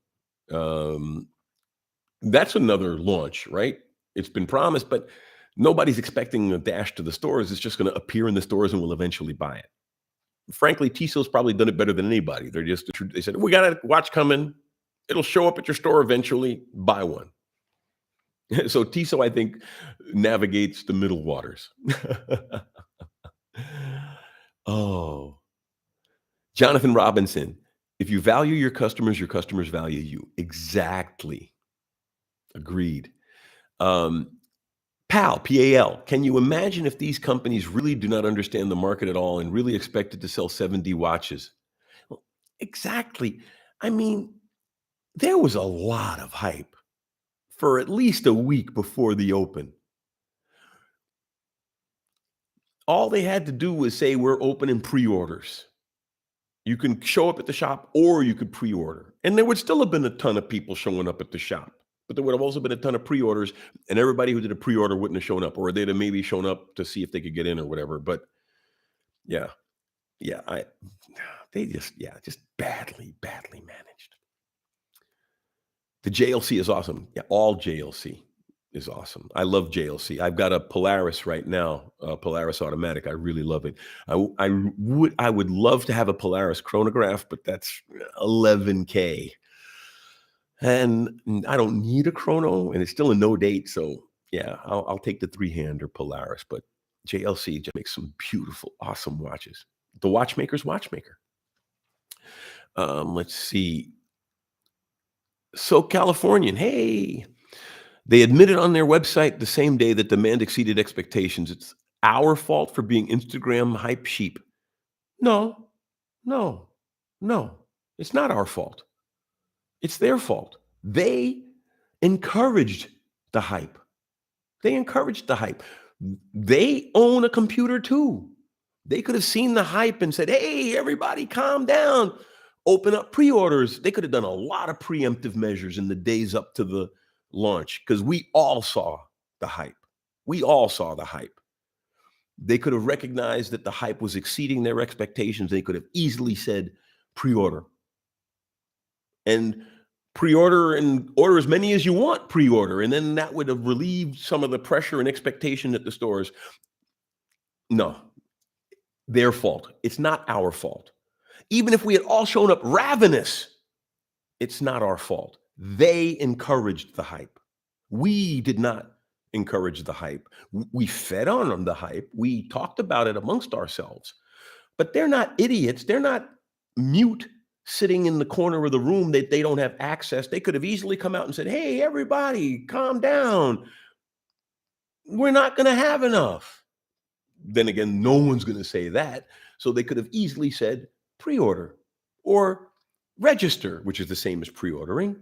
That's another launch, right? It's been promised, but nobody's expecting a dash to the stores. It's just going to appear in the stores and we'll eventually buy it. Frankly, Tissot's probably done it better than anybody. They said, we got a watch coming. It'll show up at your store eventually. Buy one. So Tissot, I think, navigates the middle waters. Oh, Jonathan Robinson. If you value your customers value you. Exactly. Agreed. PAL, P-A-L. Can you imagine if these companies really do not understand the market at all and really expected to sell 7D watches? Well, exactly. I mean, there was a lot of hype for at least a week before the open. All they had to do was say, we're opening pre-orders. You can show up at the shop or you could pre-order. And there would still have been a ton of people showing up at the shop. But there would have also been a ton of pre-orders, and everybody who did a pre-order wouldn't have shown up, or they'd have maybe shown up to see if they could get in or whatever. But yeah, just badly managed. The JLC is awesome. Yeah, all JLC is awesome. I love JLC. I've got a Polaris right now, Polaris automatic. I really love it. I would love to have a Polaris chronograph, but that's 11K. And I don't need a chrono, and it's still a no date. So yeah, I'll take the 3-hander Polaris, but JLC just makes some beautiful, awesome watches. The watchmaker's watchmaker. Let's see. So Californian, hey, they admitted on their website the same day that demand exceeded expectations. It's our fault for being Instagram hype sheep. No, it's not our fault. It's their fault. They encouraged the hype. They own a computer too. They could have seen the hype and said, hey, everybody calm down. Open up pre-orders. They could have done a lot of preemptive measures in the days up to the launch because we all saw the hype. They could have recognized that the hype was exceeding their expectations. They could have easily said pre-order. And pre-order and order as many as you want pre-order. And then that would have relieved some of the pressure and expectation at the stores. No, their fault. It's not our fault. Even if we had all shown up ravenous, it's not our fault. They encouraged the hype. We did not encourage the hype. We fed on the hype. We talked about it amongst ourselves. But they're not idiots. They're not mute sitting in the corner of the room that they don't have access. They could have easily come out and said, hey, everybody, calm down. We're not going to have enough. Then again, no one's going to say that. So they could have easily said pre-order or register, which is the same as pre-ordering.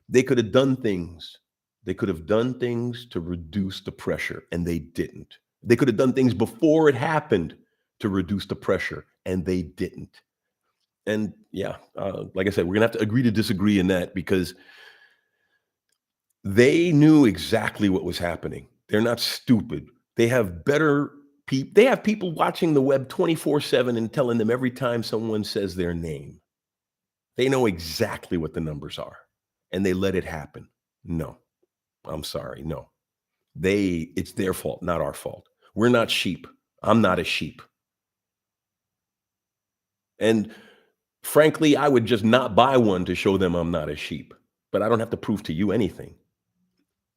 They could have done things. They could have done things to reduce the pressure, and they didn't. They could have done things before it happened to reduce the pressure, and they didn't. And yeah, like I said, we're gonna have to agree to disagree in that because they knew exactly what was happening. They're not stupid. They have better people. They have people watching the web 24/7 and telling them every time someone says their name. They know exactly what the numbers are, and they let it happen. No, I'm sorry. No, it's their fault, not our fault. We're not sheep. I'm not a sheep. And frankly, I would just not buy one to show them I'm not a sheep. But I don't have to prove to you anything,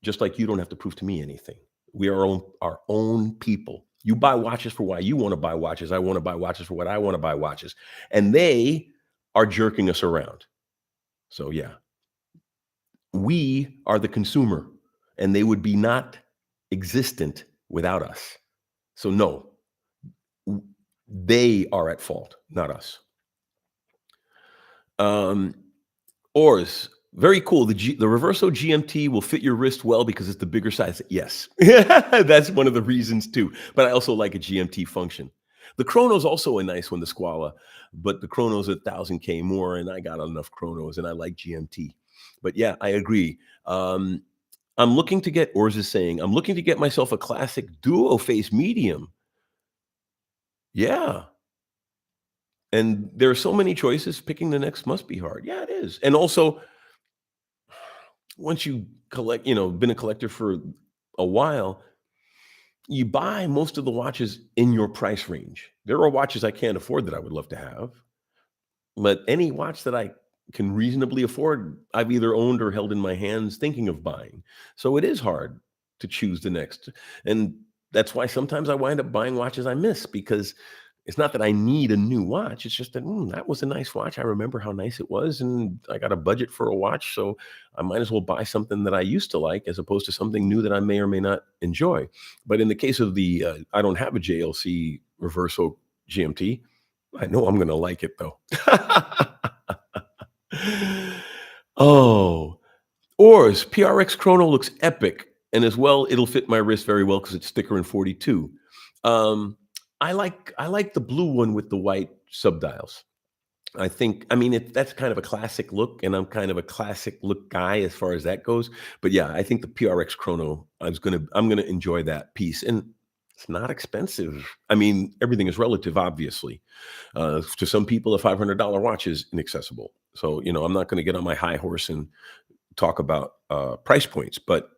just like you don't have to prove to me anything. We are our own people. You buy watches for why you want to buy watches. I want to buy watches for what I want to buy watches. And they are jerking us around. So yeah, we are the consumer, and they would be not existent without us. So no, they are at fault, not us. Oars, very cool. The Reverso GMT will fit your wrist well because it's the bigger size. Yes, that's one of the reasons too. But I also like a GMT function. The Chrono's also a nice one, the Squala, but the Chrono's 1,000K more, and I got enough Chronos, and I like GMT. But yeah, I agree. I'm looking to get, Oars is saying, I'm looking to get myself a classic duo face medium. Yeah. And there are so many choices. Picking the next must be hard. Yeah, it is. And also, once you collect, been a collector for a while, you buy most of the watches in your price range. There are watches I can't afford that I would love to have, but any watch that I can reasonably afford, I've either owned or held in my hands thinking of buying. So it is hard to choose the next. And that's why sometimes I wind up buying watches I miss, because it's not that I need a new watch. It's just that that was a nice watch. I remember how nice it was, and I got a budget for a watch, so I might as well buy something that I used to like as opposed to something new that I may or may not enjoy. But in the case of the, I don't have a JLC Reverso GMT. I know I'm going to like it though. Oh, Oars PRX Chrono looks epic, and as well, it'll fit my wrist very well because it's thicker in 42. I like the blue one with the white subdials. I mean, that's kind of a classic look, and I'm kind of a classic look guy as far as that goes. But yeah, I think the PRX Chrono, I'm gonna enjoy that piece, and it's not expensive. I mean, everything is relative, obviously. To some people, a $500 watch is inaccessible. So I'm not going to get on my high horse and talk about price points, but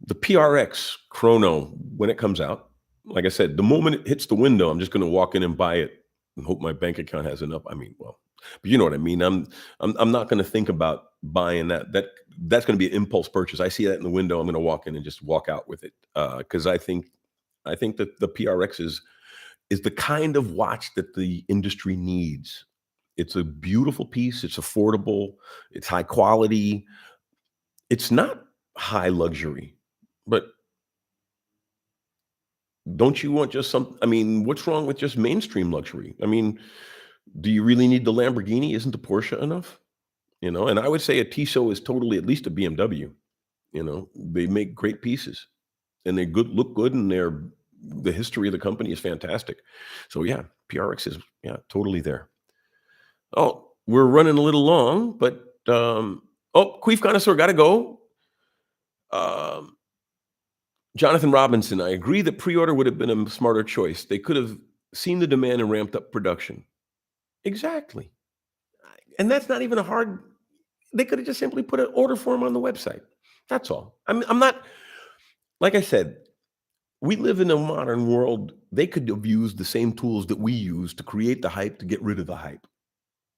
the PRX Chrono, when it comes out, like I said, the moment it hits the window, I'm just going to walk in and buy it and hope my bank account has enough. I mean, well, but you know what I mean. I'm not going to think about buying that. That's going to be an impulse purchase. I see that in the window, I'm going to walk in and just walk out with it, because I think that the PRX is the kind of watch that the industry needs. It's a beautiful piece. It's affordable. It's high quality. It's not high luxury, but don't you want just I mean, what's wrong with just mainstream luxury? I mean, do you really need the Lamborghini? Isn't the Porsche enough? And I would say a Tissot is totally at least a BMW. They make great pieces, and they look good, and the history of the company is fantastic. So yeah, PRX is, yeah, totally there. Oh, we're running a little long, but Queef Connoisseur, gotta go. Um, Jonathan Robinson, I agree that pre-order would have been a smarter choice. They could have seen the demand and ramped up production. Exactly. And that's not even they could have just simply put an order form on the website. That's all. I'm not, like I said, we live in a modern world. They could have used the same tools that we use to create the hype, to get rid of the hype.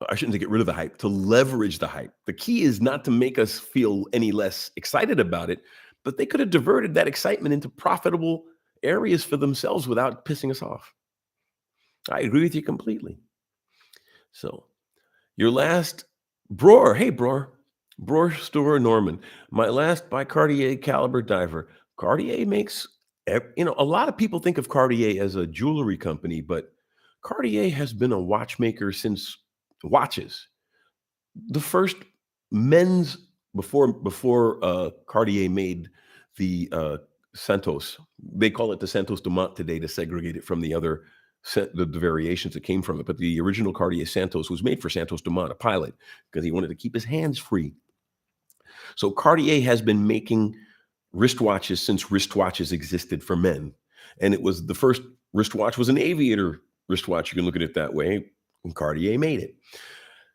I shouldn't say get rid of the hype, to leverage the hype. The key is not to make us feel any less excited about it, but they could have diverted that excitement into profitable areas for themselves without pissing us off. I agree with you completely. So your last, Bror, hey Bror Store Norman, my last by Cartier caliber diver. Cartier makes, a lot of people think of Cartier as a jewelry company, but Cartier has been a watchmaker since watches. The first men's before Cartier made the Santos. They call it the Santos Dumont today to segregate it from the other the variations that came from it. But the original Cartier Santos was made for Santos Dumont, a pilot, because he wanted to keep his hands free. So Cartier has been making wristwatches since wristwatches existed for men. And it was the first wristwatch was an aviator wristwatch. You can look at it that way. And Cartier made it.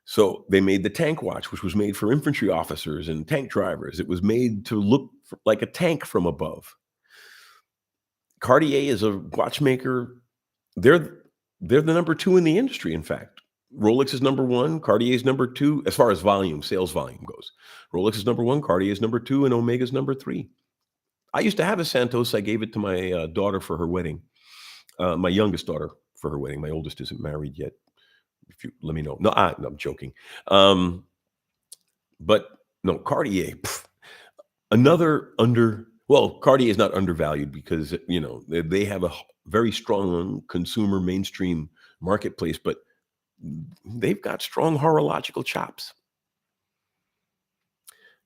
So they made the tank watch, which was made for infantry officers and tank drivers. It was made to look like a tank from above. Cartier is a watchmaker. They're the number 2 in the industry, in fact. Rolex is number 1, Cartier is number 2 as far as volume, sales volume goes. Rolex is number 1, Cartier is number 2, and Omega is number 3. I used to have a Santos. I gave it to my daughter for her wedding, my youngest daughter for her wedding. My oldest isn't married yet. If you let me know. No, I'm joking. But no, Cartier, Cartier is not undervalued because, you know, they have a very strong consumer mainstream marketplace, but they've got strong horological chops.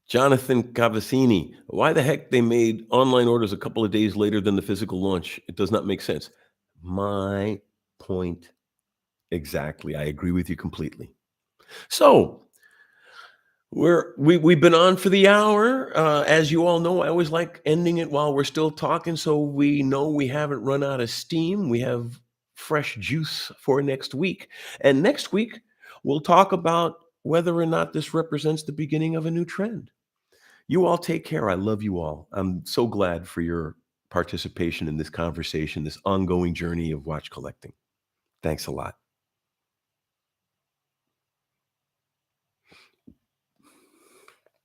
Jonathan Cavassini, why the heck they made online orders a couple of days later than the physical launch? It does not make sense. My point exactly. I agree with you completely. So we've been on for the hour. As you all know, I always like ending it while we're still talking, so we know we haven't run out of steam. We have fresh juice for next week. And next week, we'll talk about whether or not this represents the beginning of a new trend. You all take care. I love you all. I'm so glad for your participation in this conversation, this ongoing journey of watch collecting. Thanks a lot.